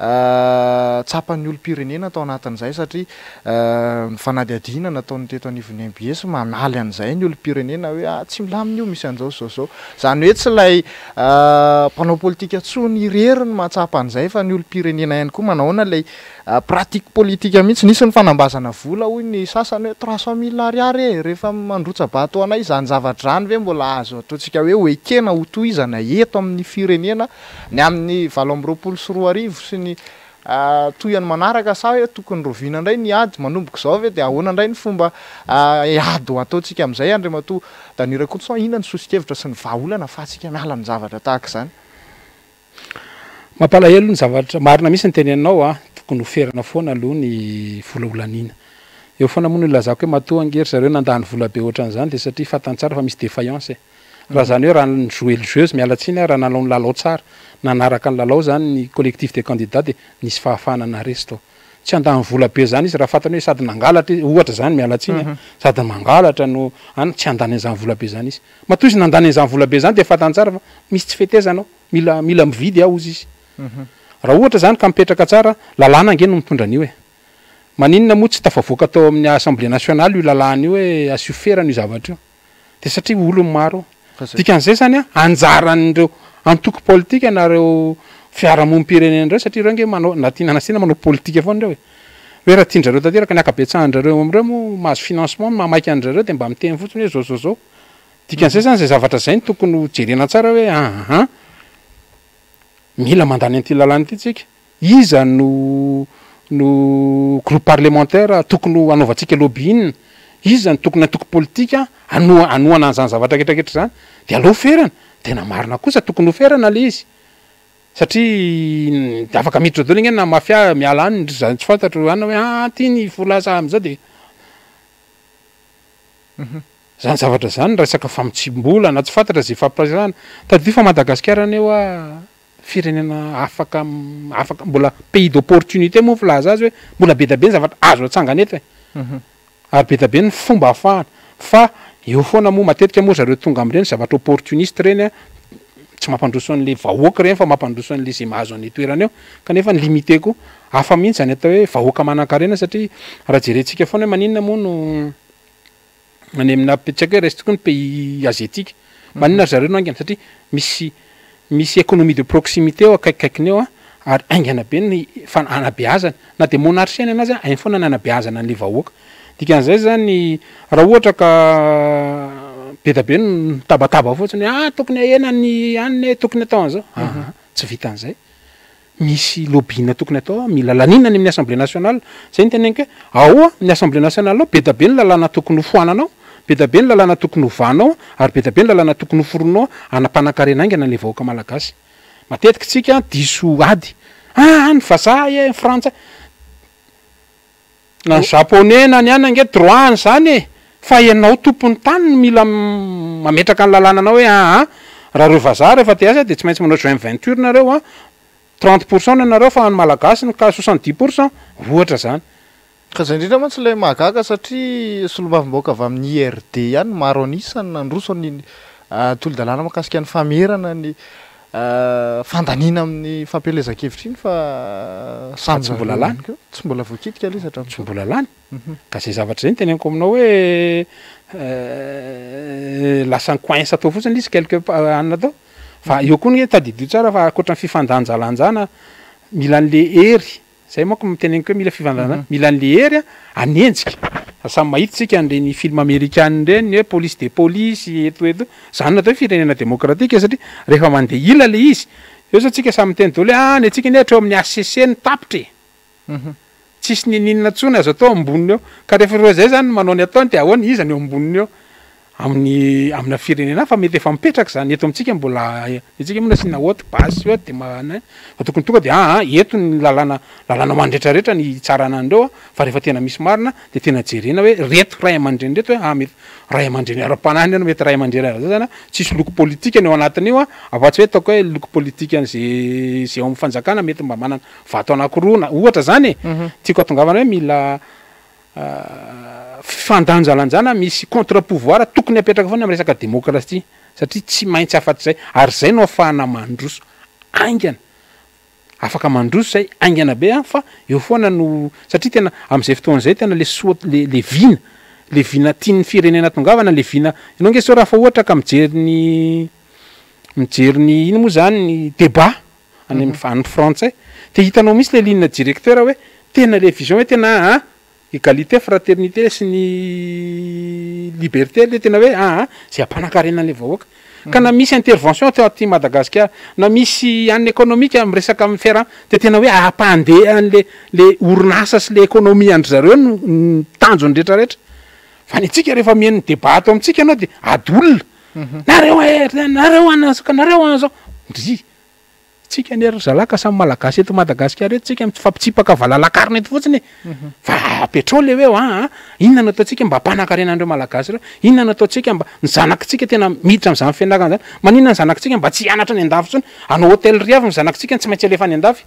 tsapan'ny olo-pirenena atao anatin'izay satria ny fanadihadiana nataony teto anivon'ny MBS mamaly an'izay ny olo-pirenena hoe tsy milamina io misy an'izao zao zany hoe tsy ilay mpanao politika tsony irery ny mahatsapa an'izay fa ny olo-pirenena ihany koa manahoana ilay pratique politika mihitsy nisy ny fanambazana vola hoy ny sasany hoe 300 000 ariary rehefa mandrotsa bato anay izany zavatra-drany ve mbola azo ataontsika hoe hoekena ho tohizana eto amin'ny firenena ny amin'ny 724 sy ny toyany manaraka sa hoe tokony roviana indray ny ady manomboka izao ve dia ahoana indray ny fomba ady ho ataontsika amin'izay Andriamatoa Danira Contson inona ny sosikevitra sy ny vahaolana ahafahantsika miala ny zavatra tahaka izany mampalahelo ny zavatra marina misy ny tenenao tokony hoferana foana aloha ny vola olaniana eo foana moa no ilazako hoe matoa angery zareo nandany vola be ohatran'izany dia satria fatany tsara fa misy défaillance raha zany hoe raha ny jouer le jeu miala tsiny raha nanao ny lalao tsara nanaraka ny lalao zany ny collectif des candidats dia nisy fahafahana naresy tao tsy andany vola be zany izy raha fatany hoe sady nangalatra ohatra zany miala tsiny sady mangalatra no any tsy andany an'izany vola be zany izy matoa izy nandany an'izany vola be zany dia fatany tsara fa misy tsy fetezanao mila mividy ao izy izy raha ohatra zany ka mipetraka tsara lalàna ange no mitondra an'io e maninona moa tsy tafavoaka tao amin'ny assemblée nationale io lalàna io hoe asioferana io zavatra io dia satria olo maro dikan'izay zany anjaran'ireo antoko politika nareo fiarahamonim-pirenena ireo satria ireo nge manao natinanasina manao politika foana ireo hoe raha tiandrareo tanteraka ny akabetsahandrareo am'ireo moa mahazo financement mamaky an'drareo dia mba miteny fotsiny hoe zao dikan'izay zany zay zavatra zay ny tokony ho jerena tsara hoe mila mandany an'ity lalàna ity tsika iza no groupe parlementaire tokony anaovantsika lobbying izy ny tokony antoko politika anoana an'izany zavatra ketraketra zany dia aleo ferana tena marina kosa tokony ho ferana le izy satria afaka miditra dolo igny na mafia miala any zany tsy fantatro ana hoe ty ny volasa am'izao dia zany zavatra zany resaka famitsim-bola na tsy fantatra zay fampiasana tadio fa Madagasikara aneo firenena afaka mbola pays d'opportunité moa filaza azy hoe mbola be da be ny zavatra azo atsangana eto ary be da be ny fomba ahafahana fa eo foana moa matetika moa zareo tonga am'ireny zavatra opportuniste reny tsy mampandroso an'le vahoaka reny fa mampandroso an'le zay mahazo an'le toerana eo kanefa ny limité ko hafa mihitsy zany atao hoe vahoaka manan-karena satria raha jerentsika foana hoe maninona moa no any amina petsaka hoe resy tokoa ny pays aziatika maninona zareo no aingana satria misy économie de proximité eo akaikikaikiny eo ary aingana be ny anabeazana na dia monarchienne anazy ainy foana ny anabeazana an'le vahoaka dikan'izay zany raha ohatra ka be da be ny tabataba fotsiny tokony ahena ny aniny tokony atao an'izao tsy vita an'izay misy lobbying tokony atao mila lanina ny amin'ny assemblée nationale zay ny teneniko hoe ao ny assemblée nationale ao be da be ny lalàna tokony ho foananao be da be ny lalàna tokony ho vanao ary be da be ny lalàna tokony ho foronao anampanankarena aingana le vahoaka malagasy matetika tsika diso ady ny vazaha frantsay na ny japonais na ny anange droit zany fa ianao tompony tany no mila mametraka ny lalàna anao hoe raha reo vazaha rehefa te asa dia tsy maintsy manao joint venture nareo 30% nanareo fa ny malagasy no ka 70% ohatra zany ka zay indrindra mantsy ilay mahagaga satria solombavom-baoaka avy amin'ny IRD ihany maro anisany nandroso ny tolo-dalàna makasika ny famerana ny fandanina amin'ny fampelezan-kevitra iny fa tsy mbola lany tsy mbola voakitika aloha satria tsy mbola lany ka zay zavatra zay ny teneniko aminao hoe lasa ny coince atao fotsiny izy quelque anina tao fa eo koa ny tadidio tsara fa akoatra ny fifandanjalanjana mila an'le hery zay moako miteneniko hoe mila fifandanjana mila an'le hery anenjika samy mahita tsika an'ireny film américain reny hoe police de police etoeto zany natao hoe firenena démocratique satria rehefa mandeha ila le izy eo sa tsika samy miteny daholo hoe ny atsika ny hatreo amin'ny ACC ny tapitra tsisy nininina tsony azo atao amboniny eo ka rehefa reo zay zany manao ny ataony dia ahoany izy ny eo amboniny eo amina firenena fa mety efa mipetraka zany eto amintsika mbola itsika moa nasina haute base eo dia fa tokony tonga dia eto ny lalàna mandretrarehetra ny tsarana andreo fa rehefa tena misy marina dia tena jerena hoe reto ray aman-dreny reto hoe mety ray aman-dreny ara-panahiny ano mety ray aman-dreny ara zay zany tsisy loko politika ny eo anatin'io afa-tsy hoe ataoko hoe loko politika an'zay eo amin'ny fanjakana mety mba manana vato anankiroa ohatra zany tiako atongavana hoe mila fifandanjalanjana misy contre pouvoir tokony apetraka foana amin'ny resaka démocratie satria tsy maintsy afatr'izay ary zay no ahafahana mandroso aingana afaka mandroso zay aingana be fa eo foana no satria tena am'izay fotoan'zay tena le vina tian'ny firenena tongavana le vina ianao nge so raha fa ohatra ka mijery ny ino moa zany ny débat any français de hitanao misy le ligne directeur hoe tena le vision hoe tena égalité fraternité sy ny liberté le tena hoe zay ampanankarena an'le vahoaka ka na misy intervention teo aty Madagasikara na misy an'ny économique miresaka amin'ny fiara de tena hoe ampandeha an'le orinasa sy le économie andry zareo no tanjony rehetrarehetra fa ny tsika rehefa mihaino débat ato amintsika ianao de adolona nareo anzao ndry tsika ny zalaka samy malagasy eto Madagasikara eto tsika mifampitsipaka valalakarina eto fotsiny fa petrole hoe inona nataotsika mba hampanankarena andreo malagasy reo inona nataotsika mba ny zanakitsika tena miditra am'zany fianakana zany maninona ny zanakitsika mba tsy hianatra ny andafy tsony anao hôtel riavy ny zanakitsika tsy maintsy alefa ny andafy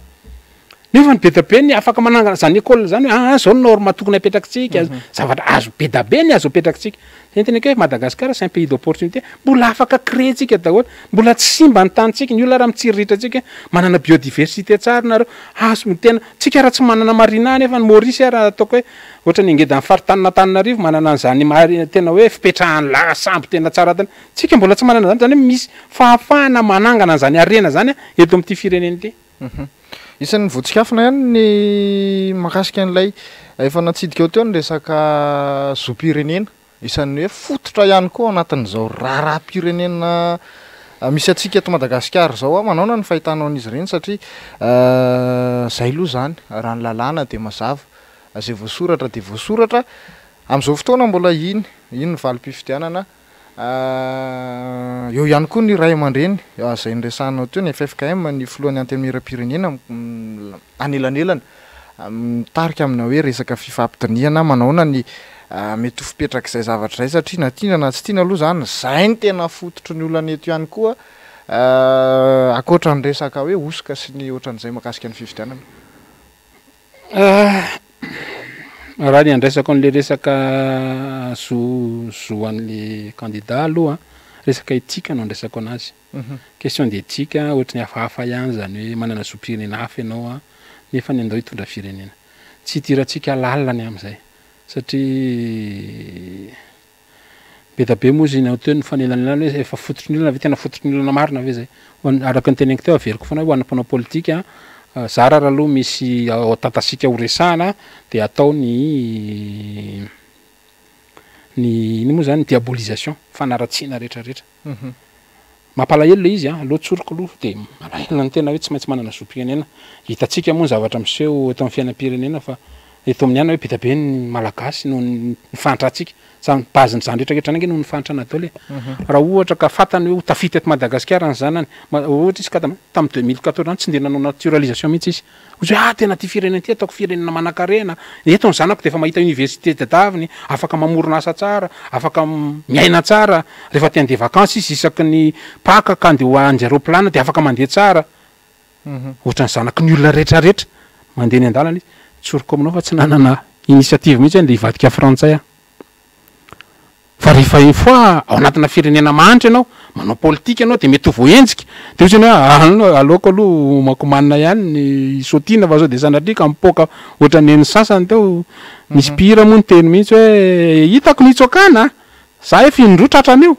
nefa ny be da be ny afaka manangana zany école zany hoe zao ny norme tokony apetrakitsika zavatra azo be da be ny azo apetrakitsika tena hoe Madagasikara c'est un pays d'opportunité mbola afaka créetsika daholo mbola tsy simba ny tanitsika ny olona raha mitsiriritra manana biodiversité tsara nareo azo tena tsika raha tsy manana marina nefa ny Maurice raha ataoko hoe ohatra ny ingeda ny faritanina Antananarivo manana an'zany tena hoe fipetrahany sambo tena tsara tany tsika mbola tsy manana zany zany hoe misy fahafahana manangana an'zany arena zany eto amin'ity fireneny ity isan'ny voatsikafina ihany ny mahakasika an'ilay efa natsidika eo teo ny resaka zoam-pirenena isan'ny hoe fototra ihany koa anatin'izao raharam-pirenena misy atsika eto Madagasikara zao manao ny fahitanao an'izy ireny satria zay aloha zany raha ny lalàna de mazava zay voasoratra de voasoratra am'izao fotoana mbola iny ny valim-pifidianana eo ihany koa ny ray aman-dreny zay nyresanao teo ny FFKM ny filohan'ny antenimiram-pirenena anelanelana mitarika amina hoe resaka fifampitiniana manaona ny mety ho fipetraka izay zavatra zay satria na tiana na tsy tiana aloha zany zay ny tena fototry ny olona eto ihany koa akoatra ny resaka hoe osika sy ny ohatran'izay mahakasika ny fifidianana raha ny andraisako an'le resaka zoan'le candidat aloha resaka etika no andraisako anazy question d'éthique ohatra ny hafahafa ihany zany hoe manana zoam-pirenena hafa ianao nefa ny andao hitondra firenena tsy hitirantsika lalany am'izay satria be da be moa izy nao teo ny fanelanelana hoe efa fototry ny olona ave tena fototry ny olona marina ave zay araka ny teneniko teo averiko foana hoe ho an'ny mpanao politika zara raha aloha misy tatasika ho resahana de atao ny ino moa zany diabolisation fanaratsiana rehetrarehetra mampalahelo le izy aloha tsoroko aloha de malahelo ny tena hoe tsy maintsy manana zoam-pirenena hitatsika moa ny zavatra miseho eto amin'ny fiainam-pirenena fa eto amin'ny ana hoe be da be ny malagasy no ny fantratsika samy baziny zany rehetrarehetra anange no ny fantatra anatao le raha ohatra ka fatany hoe ho tafita eto Madagasikara ny zanany ohatra izy ka tamin'ny 2014 any tsy nde nanao naturalisation mihitsy izy ozy hoe tena ty firenena ty ataoko firenena manan-karena eto ny zanako de efa mahita université dadaviny afaka mamorona asa tsara afaka miaina tsara rehefa ty andeha vakansy izy isaky ny paka ka andeha ho anjy-aeroplane de afaka mandeha tsara ohatra ny zanaky ny olona rehetrarehetra mandeha ny andalana izy tsoroko aminao fa tsy nanana initiative mihitsy le hivadika frantsay fa rehefa fois ao anatina firenena mahantra ianao manao politika ianao de mety ho voenjika de ozy ianao aloako aloha makomanina ihany ny sotina fa zao de sanatria mipoka ohatra ny eny sasany teo misy pira moa ny teny mihitsy hoe hitako nitsokana za efa indrotratrany io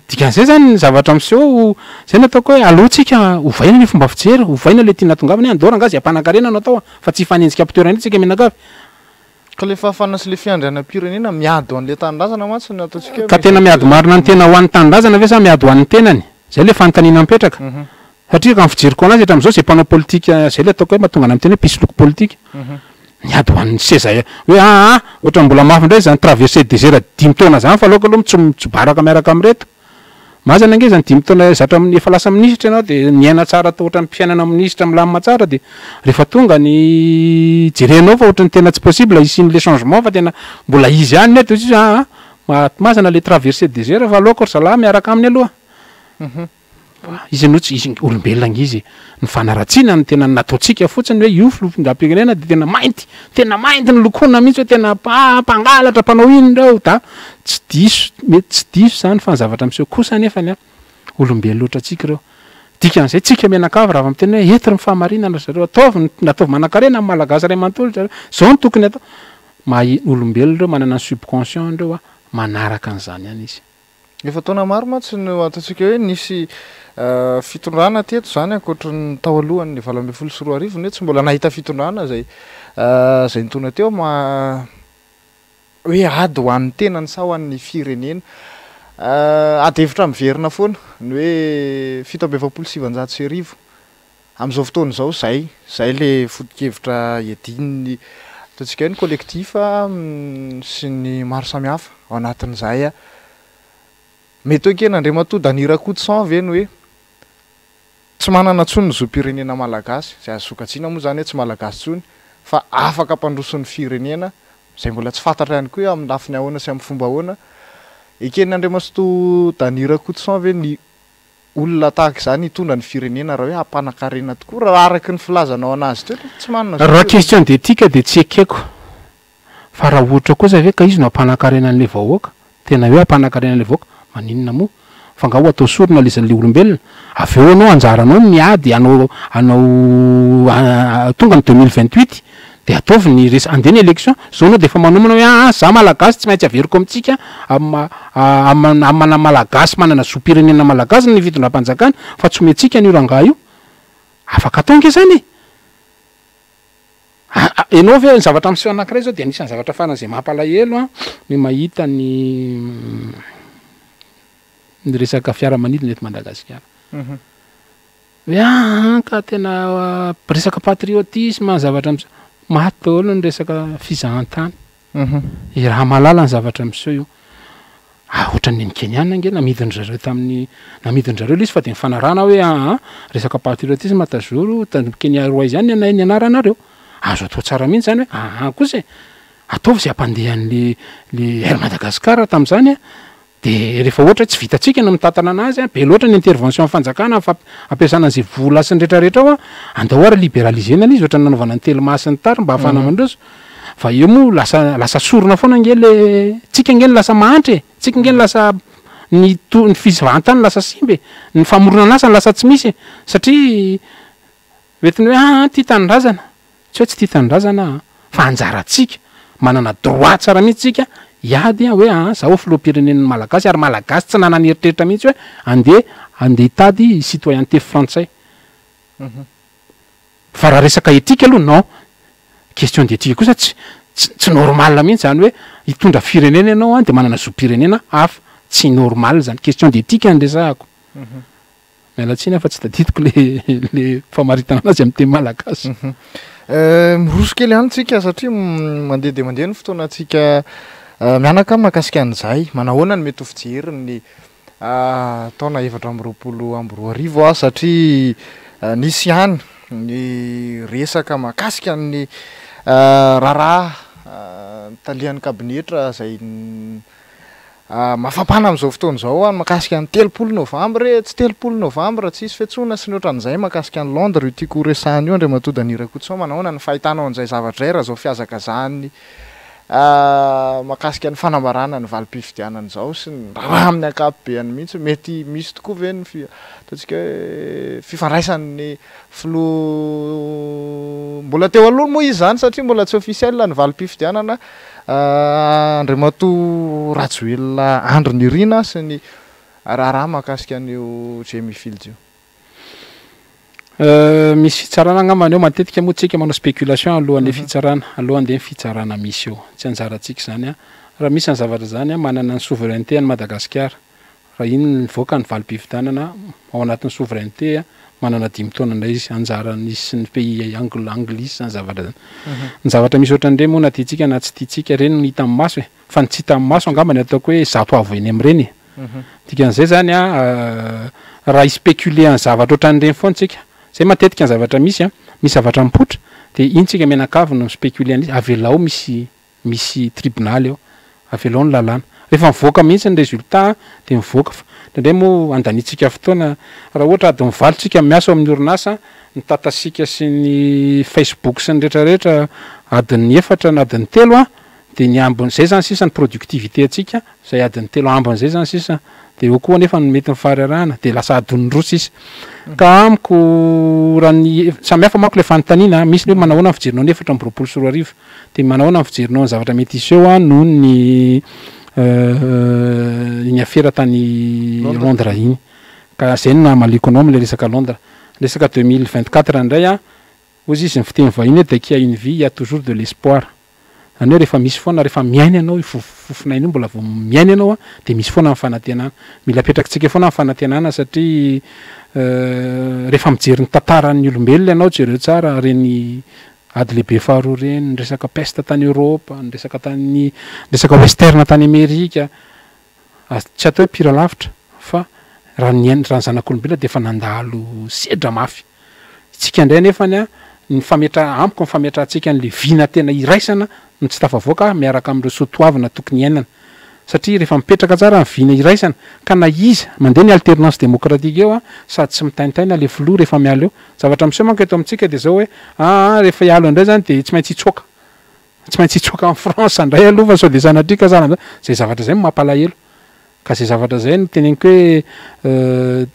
dikan'izay zany zavatra miseho zay nataoko hoe alohatsika hovaina ny fomba fijery hovaina le tia natongavany andora angazy ampanankarena no atao fa tsy hifanenjika ampitoerana tsika menakavy ka le fahafana sy le fiandrianam-pirenena miady ho an'le tanindrazana mantsy ny ataotsika ka tena miady marina ny tena ho an'ny tanindrazana ve sa miady ho an'ny tenany zay le fanontaniana mipetraka satria ka mifijeriko anazy hatram'izao zay mpanao politika zay le ataoko hoe mahatonga ana miteny hoe pisiloko politika miady ho an'ny seza hoe ohatra mbola mafy indray zany traversé désert 10 taona zany fa aloaka aloha mitsobaraka miaraka am'reto mazana ange zany 10 taona zatra amin'ny efa lasa minisitra ianao de niaina tsara atao ohatra ny mpiainana minisitra milamina tsara de rehefa tonga ny jerenao fa ohatra ny tena tsy possible isin'le changement fa tena mbola izy ihany eto izy mazana le traversé désert fa aloaka zalahy miaraka aminy aloha izy no tsy izy olombelona izy ny fanaratsiana ny tena nataotsika fotsiny hoe io filofindram-pirenena de tena mainty ny lokona mihitsy hoe tena mpangalatra mpanao ino reo da tsy diso zany fa ny zavatra miseho kosa nefany olombelo loatra atsika reo dikan'izay tsika menakavy raha avy am'teny hoe ety ny fahamarinana zareo ataovy manan-karena amin'ny malagasy ray manontolo zareo zao ny tokony atao olombelona reo manana ny subconscient reo a manaraka an'izany ihany izy efa taona maro mantsy no ataontsika hoe nisy fitondrana teto zany ankoatra ny tao alohan'ny 2024 no hoe tsy mbola nahita fitondrana zay nitona teo hoe ady ho an'ny tenany sa ho an'ny firenena ady hevitra miverina foana ny hoe 727 sy arivo amin'izao fotoana izao zay le foto-kevitra iadininy ataontsika hoe ny kolektifa sy ny maro samihafa ao anatin'izay mety hoe kena Andriamatoa Danira Koutsan ve ny hoe tsy manana tsony ny zoam-pirenena malagasy zay azo sokatsiana moa zany hoe tsy malagasy tsony fa afaka ampandroso ny firenena zay mbola tsy fantatra ihany koa hoe amin'ny lafiny ahoana sy amin'ny fomba ahoana eken'Andriamatoa Danira Koutsan ve ny olona tahaka izany hitondra ny firenena raha hoe hampanankarena tokoa raha araky ny filazanao anazy teo tsy manana raha question d'éthique de tsy ekeko fa raha ohatra kosa ve ka izy no hampanankarena an'le vahoaka tena hoe hampanankarena an'le vahoaka maninona moa fa nga ho atao sorona lezan'le olombelona avy eo anao anjaranao miady anao tonga ny 2028 de ataovy ny andeha ny élection zao anao de efa manomana hoe za malagasy tsy maintsy averiko amintsika amana malagasy manana zoam-pirenena malagasy ny fitondram-panjakana fa tsy omentsika ny oranga io afaka atao ange zany enao ve ny zavatra miseho anankiray zao de anisan'ny zavatra faran'izay mampalahelo ny mahita ny resaka fiaramanidina eto Madagasikara hoe ka tena resaka patriotisme zavatra maty daholo ny resaka fizahantany raha malala ny zavatra miseho io ohatran'ny ny Keniana ange namidiny zareo namidiny zareo le izy fa de mifanarana hoe resaka patriotisme tajoro Kenya roa izany ny anaranareo azo atao tsara mihitsy zany hoe kosa ataovy zay ampandehan'le Air Madagascar tam'izany de rehefa ohatra tsy vitatsika no mitantana anazy be loatra ny intervention fanjakana fa ampiasana an'izay vola sy ny rehetrarehetra ao andahoara libéralisena izy ohatra nanaovana ny telimasy ny tary mba hafana mandroso fa eo moa lasa sorona foana nge le tsika nge ny lasa mahantry tsika nge ny lasa ny fizavantany lasa simby ny famorona an'asa ny lasa tsy misy satria metiny hoe tia tanindrazana tsy hoe tsy tia tanindrazana fa anjaratsika manana droit tsara mihitsy tsika iady hoe zaho filoham-pirenen'ny malagasy ary malagasy tsy nanany eritreritra mihitsy hoe andeha hitady citoyenneté frantsay fa raha resaka éthique aloha non question d'éthique kosa tsy normal mihitsy zany hoe hitondra firenena ianao de manana zoam-pirenena hafa tsy normal zany question d'éthique andresahako mialatsiny fa tsy tadidiko le famaritana anazy amin'ny teny malagasy miroso kely ihany tsika satria mandeha de mandeha ny fotoanantsika mianaka mahakasika an'izay manahoana ny mety ho fijeriny taona 2024 satria nisy ihany ny resaka mahakasika ny raharaha talian'ny kabinetra zay mafampana amin'izao fotoana izao mahakasika ny 30 novambra tsy 30 novambra tsy isy fiantsoana sy ny ohatran'izay mahakasika ny Londres io tiako resahany io Andriamatoa Danira Koutsan manahoana ny fahitanao an'izay zavatra zay raha zao fiazaka zany mahakasika ny fanambarana ny valim-pifidianana izao sy ny raha amin'ny ankapobeny mihitsy mety misy tokoa ve ny ataontsika hoe fifandraisan'ny filoha mbola teo aloha moa izy zany satria mbola tsy officiel ny valim-pifidianana Andriamatoa Rajoelina Andry Nirina sy ny raharaha mahakasika an'io Jamie Fields io misy fitsarana angambany eo matetika moa tsika manao spéculation alohan'le fitsarana alohan'le ny fitsarana misy eo tsy anjaratsika zany raha misy ny zavatra zany manana ny souveraineté any Madagasikara raha iny ny voaka ny valim-pifidianana ao anatin'ny souveraineté manana 10 taona indray izy anjarany sy ny pays anglisy zany zavatra zany ny zavatra misy ohatran'ireny moa na tiatsika na tsy tiatsika reny no hita amin'ny maso fa ny tsy hita amin'ny maso angambany ataoko hoe zato avoeny amin'ireny dikan'izay zany raha hispéculer ny zavatra ohatran'ireny foana tsika zay matetika ny zavatra misy zavatra mipotra de iny tsika menakavy no spéculer an'izy avelao misy tribunal eo avelao ny lalàna rehefa mivoaka mihitsy ny résultat de mivoaka fa ndray moa andanitsika fotoana raha ohatra ady mivalitsika miasa amin'ny orinasa ny tatasika sy ny Facebook sy ny rehetrarehetra adin'ny 4 na adin'ny 3 de ny ambon'izay zany sisa ny productivité atsika zay adiny telo ambon'izay zany sisa de eo koa nefa mety mifararahana de lasa adiny roa sisa ka amiko raha ny samihafa manko le fanontaniana misy le hoe manahoana ny fijerinao ny efatra amby roapolo sy roa arivo de manahoana ny fijerinao ny zavatra mety iseo a noho ny iny afera tany Londres iny ka zay no namaliko anao am'le resaka Londres resaka 2024 indray a ozy izy ny fiteny vahiny de qu'il y a une vie il y a toujours de l'espoir zany hoe rehefa misy foana rehefa miaina ianao fofinaina io mbola vao miaina ianao a de misy foana amin'ny fanantenana mila apetrakitsika foana amin'ny fanantenana satria rehefa mijery ny tantaran'ny olombelona ianao jereo tsara reny ady lehibe faharoa reny ny resaka peste tany Europa ny resaka western tany Amerika tsy atao hoe pira lavitra fa raha ny zanak'olombelona de efa nandalo sedra mafy tsika indray nefany a ny amiko ny fametrantsika n'le vina tena iraisana no tsy tafavoaka miaraka amin'ireo soatoavina tokony iainana satria rehefa mipetraka tsara ny vina iraisana ka na iza mandeha ny alternance démocratique eo a sady tsy mitaintaina le filoha rehefa mialo eo zavatra miseho manko eto amintsika de zao hoe rehefa ialo indray zany de tsy maintsy hitsoaka amin'ny France indray aloha fa sao de sanatrika zany zay zavatra zay mampalahelo ka zay zavatra zay no teneniko hoe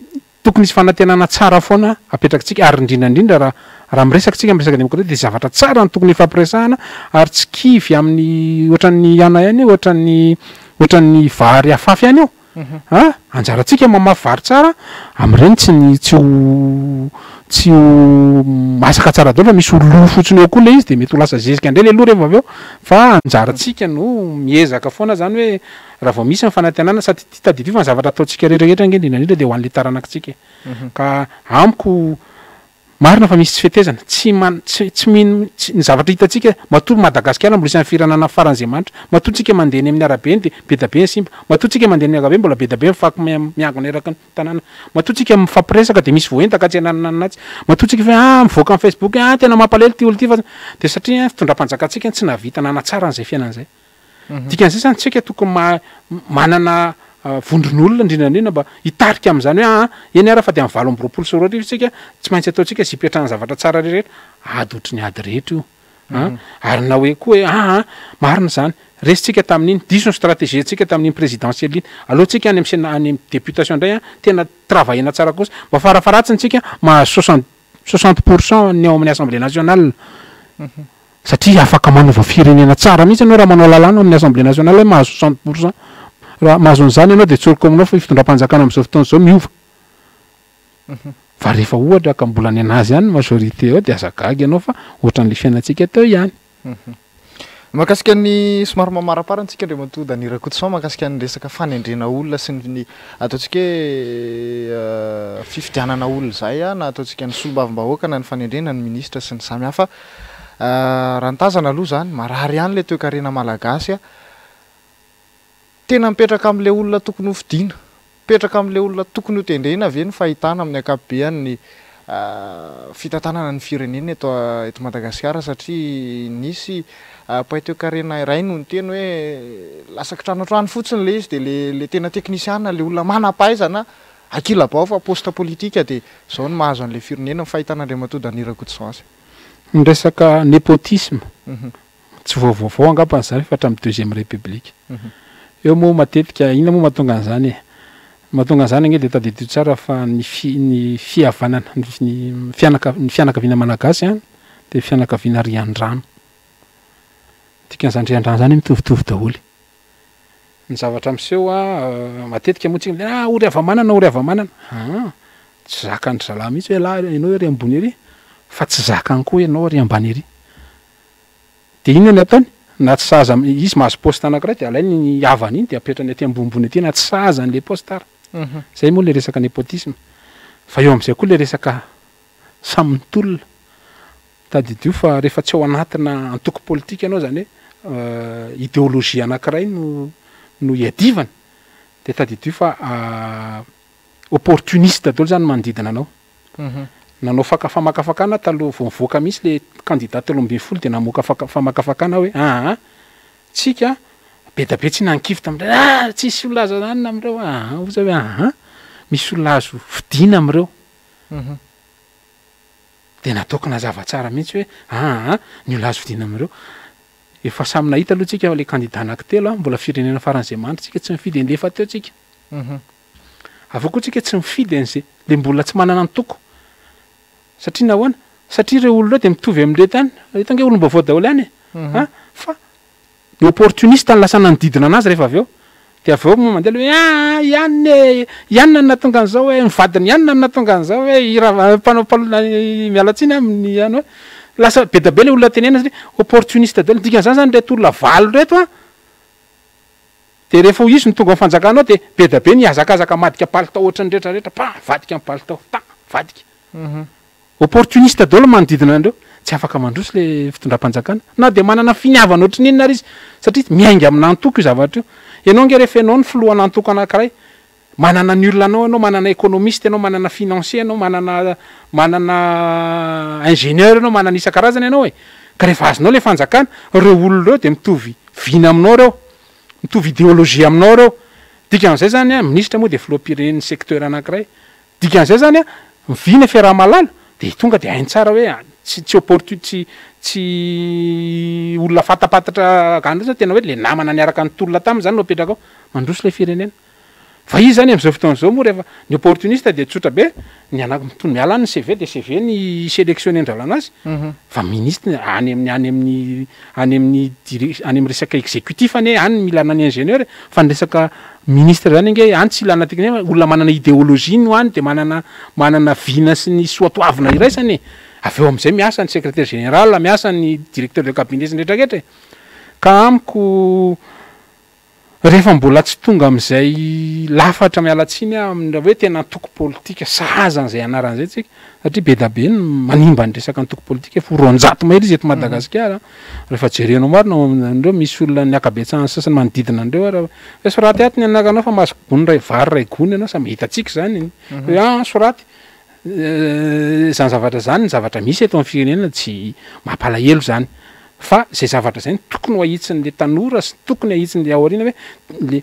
tokony isy fanantenana tsara foana apetrakitsika ary indrindrandrindra raha miresakitsika miresaka demokrasia de zavatra tsara ny tokony ifampiresahana ary tsy kivy amin'ny ohatran'ny ana ihany ohatran'ny vary afafy ihany eo anjaratsika mamafy vary tsara am'ireny tsy ho masaka tsara daholo fa misy olo fotsiny eo koa le izy de mety ho lasa zezika indray le loha rehefa avy eo fa anjaratsika no miezaka foana zany hoe raha vao misy ny fanantenana sady tadidiva ny zavatra ataontsika rehetrarehetra nge indrindrandrindra de ho an'le taranakitsika ka amiko marina fa misy tsy fetezana tsy ny zavatra hitatsika matoa Madagasikara mbola isan'ny firenena faran'Andriamanitra matoa tsika mandeha eny amin'ny arabe eny de be da be ny simba matoa tsika mandeha amin'ny arabe mbola be da be mifaky miangona eraky ny tanàna matoa tsika mifampiresaka de misy voentaka tsy hanananatsy matoa tsika fa mivoaka amin'ny Facebook tena mampalahelo ty olo ty fa de satria fitondram-panjakatsika tsy navita nana tsara an'izay fiainan'izay dikan'izay zany tsika tokony manana vondron'olona indrindrandrindra mba hitarika am'izany hoe eny ara fa de amin'ny valo amby roapolo sy roa arivo tsika tsy maintsy ataontsika sy hipetrahany zavatra tsara rehetra ady ohatry ny ady rehetra io ary na hoe koa hoe marina zany resitsika tamin'iny diso ny stratégie atsika tamin'iny présidentielle iny alohantsika any any députation indray tena travaillena tsara kosa mba farafaratsiny tsika mahazo 60% ny ao amin'ny assemblée nationale satria afaka manova firenena tsara mihitsy anao raha manao lalàna amin'ny assemblée nationale hoe mahazo 60% raha mahazo an'izany ianao de tsoriko aminao fa fitondram-panjakana am'izao fotoana zao miova fa rehefa ohatra ka mbola ny anazy ihany majorité ao de azagagy ianao fa ohatran'le fiainantsika teo ihany mahakasika ny somary mamaraparantsika ndre matody anirakotsoa mahakasika ny resaka fanendrena olona sy ny ataontsika hoe fifidianana olona zay na ataontsika ny solom-bavim-bahoaka na ny fanendrena ny ministra sy ny samihafa raha nytazana aloha zany marary ihany le toe-karena malagasy tena mipetraka am'le olona tokony ho fidiana mipetraka am'le olona tokony ho tendrena ve ny fahitana amin'ny akapobeany fitantanana ny firenena eto Madagasikara satria nisy paitoe-karena iray no ny teny hoe lasaky tranotrano fotsiny le izy de le tena teknisiana le olona manam-pahaizana akila bao fa poste politika de zao ny mahazo an'le firenena ny fahitana Andriamatody Nirakaotsoa azy ny resaka népotisme tsy vaovaovao angapan'izany fa hatramin'ny deuxième république eo moa matetika ina moa mahatonga an'izany mahatonga an'izany ane de tadidio tsara fa ny fihavanana ny fianakaviana malagasy de fianakaviana riandrano dikan'izany riandrano zany mitovitovy daholy ny zavatra miseho matetika moa tsika ory havamanana tsy zakany zalahy mihitsy hoe la ianao ry ambony ery fa tsy zakany koa ianao ry ambany ery de inona ny ataony na tsy sahaza izy mahazo poste anankiray de alainy ny havany iny de apetrany aty ambonimbony aty na tsy sahaza an'le postara zay moa le resaka népotisme fa eo am'izay koa le resaka samytolona tadidio fa rehefa tsy ao anatina antoko politika ianao zany hoe idéologie anankiray no iadivana de tadidio fa opportuniste daholo zany manodidina anao nanao famakafakana taloha vao mivoaka misy le candidat 3 de namoaka famakafakana hoe tsika be da be tsy nankivy tamindray tsisy olona azo anana am'ireo oza hoe misy olona azo fidiana am'ireo de nataoko nazava tsara mihitsy hoe ny olona azo fidiana am'ireo efa samy nahita aloha tsika le candidat anankitelo a mbola firenena faran'izay mandry tsika tsy mifidy an'lefa teo tsika avy koa tsika tsy mifidy an'izay le mbola tsy manana antoko satria nahoana satria ireo olona de mitovy am'le tany hitange olom-baovao daholo ihany fa ny opportuniste ny lasa nanodidina anazy rehefa avy eo de avy eo mandeha hoe ianina ny natonga an'izao hoe mivadiny ianina ny natonga an'izao hoe mpanao mialatsiny amin'ny any hoe lasa be da be le olona tenena satria opportuniste daholo dikan'izany zany reto olona valo reto a de rehefa izy ny tonga amin'ny fanjakanao de be da be ny azakazaka madika palitao ohatrany rehetrarehetra vadika amin'ny palitao vadika opportuniste daholo manodidina andreo tsy afaka mandroso le fitondram-panjakana na de manana finiavana ohatry n'inona ary izy satria miainga amin'ny antoko io zavatra io ianao nge rehefa ianao ny filohan'ny antoko anankiray manana ny olona anao manana économiste ianao manana financier ianao manana ingénieur ianao manana isan-karazany ianao e ka rehefa azonao le fanjakana reo olona reo de mitovy vina aminao reo mitovy idéologie aminao reo dikan'izay zany a ministre moa de filoham-pirenen'ny secteur anankiray dikan'izay zany a mivina fiaraha-malala de tonga de hainy tsara hoe tsy olona fatapatatra gandro zany tena hoe le namana niaraka nytolona taminy zany no apetraka ao mandroso le firenena fa izy zany am'izao fotoan'izao moa rehefa ny opportuniste de tsotra be miala ny CV de CV ny sélectionné-ndrala anazy fa ministre any amin'ny resaka exécutif ane any milana ny ingénieur fa ny resaka ministre zany nge any tsy ilana teknika olona manana idéologie no any de manana vina sy ny soatoavina iraisany avy eo am'izay miasa ny secrétaire général miasa ny directeur de cabinet sy ndraitraketra ka amiko rehefa mbola tsy tonga am'izay lafatra mialatsiny amina hoe tena antoko politika sahazan'izay anaran'izay tsika satria be da be manimba ny resaka antoko politika foronjato mahery izy eto Madagasikara rehefa jerenao maro andreo misy olona ny akabetsahany sasany manodidina andreo raha hoe soraty aty ny anakanao fa mahazo gony ray vary ray gony ianao samy hitatsika zany hoe soraty zany zavatra zany ny zavatra misy eto amin'ny firenena tsy mampalahelo zany fa zay zavatra zay tokony ho ahitsin'le tanora sy tokony ahitsin'le aoriana hoe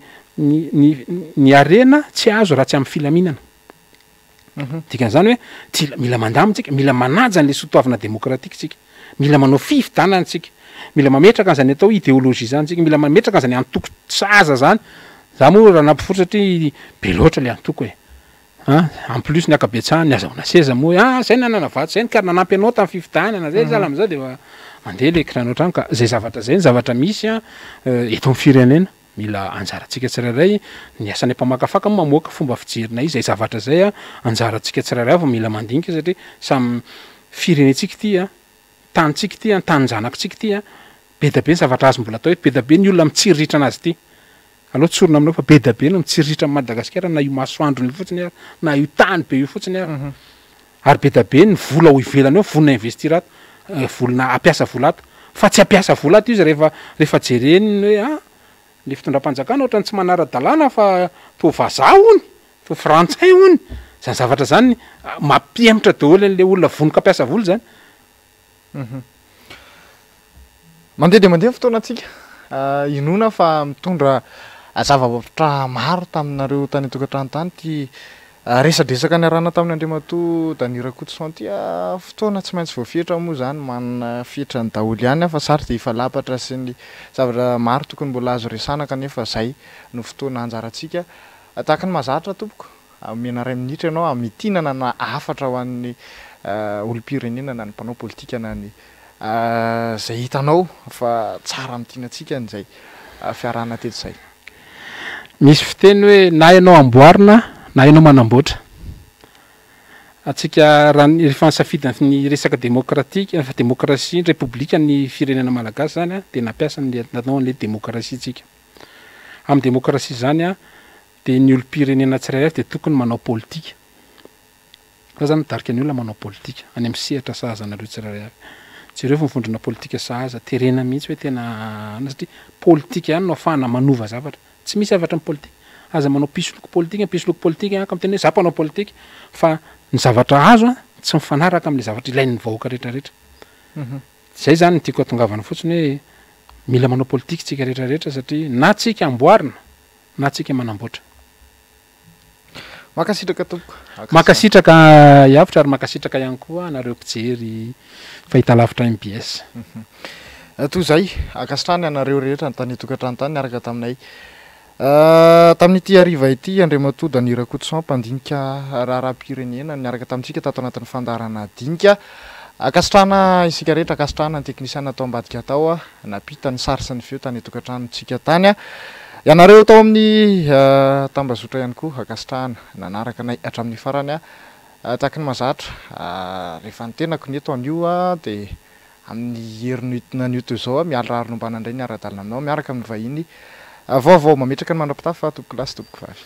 ny arena tsy azo raha tsy amin'ny filaminana dikan'izany hoe mila mandamitsika mila manaja n'le sotoavina demokratika tsika mila manao fifidanana tsika mila mametraka an'izany atao idéologie zany tsika mila mametraka an'izany antoko saza zany za moa raha nampiforo satria be loatra le antoko e en plus ny akabetsahany ny azahoana seza moa zay nanana vato zay ny kary nanampy anao tamin'ny fifidanana zay zala am'izao de mandeha le ekranao trano ka zay zavatra zay ny zavatra misy eto amin'ny firenena mila anjarantsika tsirairay ny asan'ny mpamakafaka mamoaka fomba fijerina izy zay zavatra zay anjarantsika tsirairay fa mila mandinika satria samy firenentsika ty tanyntsika ty tanyjanakitsika ty be da be ny zavatra azo mbola atao hoe be da be ny olona mitsiriritra anazy ty aloha tsorona aminao fa be da be no mitsiriritra amin'ny Madagasikara na io masoandrony io fotsiny ary na io tany be io fotsiny ary be da be ny vola ho ivelany eo volana investir ato volana ampiasa vola ato fa tsy ampiasa vola ato izy rehefa jereny hoe le fitondram-panjakana ohatrany tsy manara-dalàna fa to vazaha ony to frantsay ony zany zavatra zany mampiemitra daholo an'le olona vonoka ampiasa vola zany mandeha de mandeha fotoanatsika inona fa mitondra zava-bavitra maro taminareo tany tokantrano tany ty resadresaka ny arana tamin'ny Andriamatoa Danirakotoson ty fotoana tsy maintsy voafetra moa zany manana fetra ny daholo ihany fa sary de efa lapatra sy ny zavatra maro tokony mbola azo resana kanefa zay no fotoana anjaratsika tahaka ny mahazatra tompoko mena ray minitra ianao amitinana na afatra ho an'ny olom-pirenena na ny mpanao politika na ny zay hitanao fa tsara amitianatsika n'izay fiarahana teto zay misy fiteny hoe na ianao amboarina na ianao manamboatra atsika raha rehefa nisafidiny resaka demokratika fa demokrasia republika ny firenena malagasy zany de nampiasa natao an'le demokrasia tsika amin'ny demokrasia zany de ny olom-pirenena tsirairay de tokony manao politika fa zany midarika ny olona manao politika any amin'ny sehatra sahazanareo tsirairay avy tsy ireo fa mivondrona politika sahaza terena mihitsy hoe tena satria politika ihany no ahafahana manova zavatra tsy misy zavatra amin'ny politika aza manao pisoloko politika ka miteny hoe za mpanao politika fa ny zavatra azo tsy mifanaraka amin'le zavatra ilain'ny vahoaka rehetrarehetra zay zany ny tiako atongavana fotsiny hoe mila manao politika tsika rehetrarehetra satria na tsika amboarina na tsika manamboatra makasitraka tompoko makasitraka iavitra ary makasitraka ihany koa nareo mpijery fahitalavitra MBS toy izay akasitrany anareo rehetra tany tokantrano tany niaraka taminay tamin'ity ariva ity Andriamatoa Danira Koutsan mpandinika raharam-pirenena niaraka tamintsika tato anatin'ny fandarana dinika akasitrana isika rehetra akasitrana ny teknisiana atao ambadika tao napita ny sary sy ny feo tany tokantranontsika tany ianareo tao amin'ny tambazotra ihany koa akasitrahana nanaraka nay hatramin'ny farany taky ny mazatra rehefa ny tenako ny eto anio dia amin'ny herin'oitina anio teo izao miala rarino mbanandray ny ara-dalina aminao miaraka amin'ny vahiny vaovao mametraka ny mandrapitafa fa toko lasy toko vavy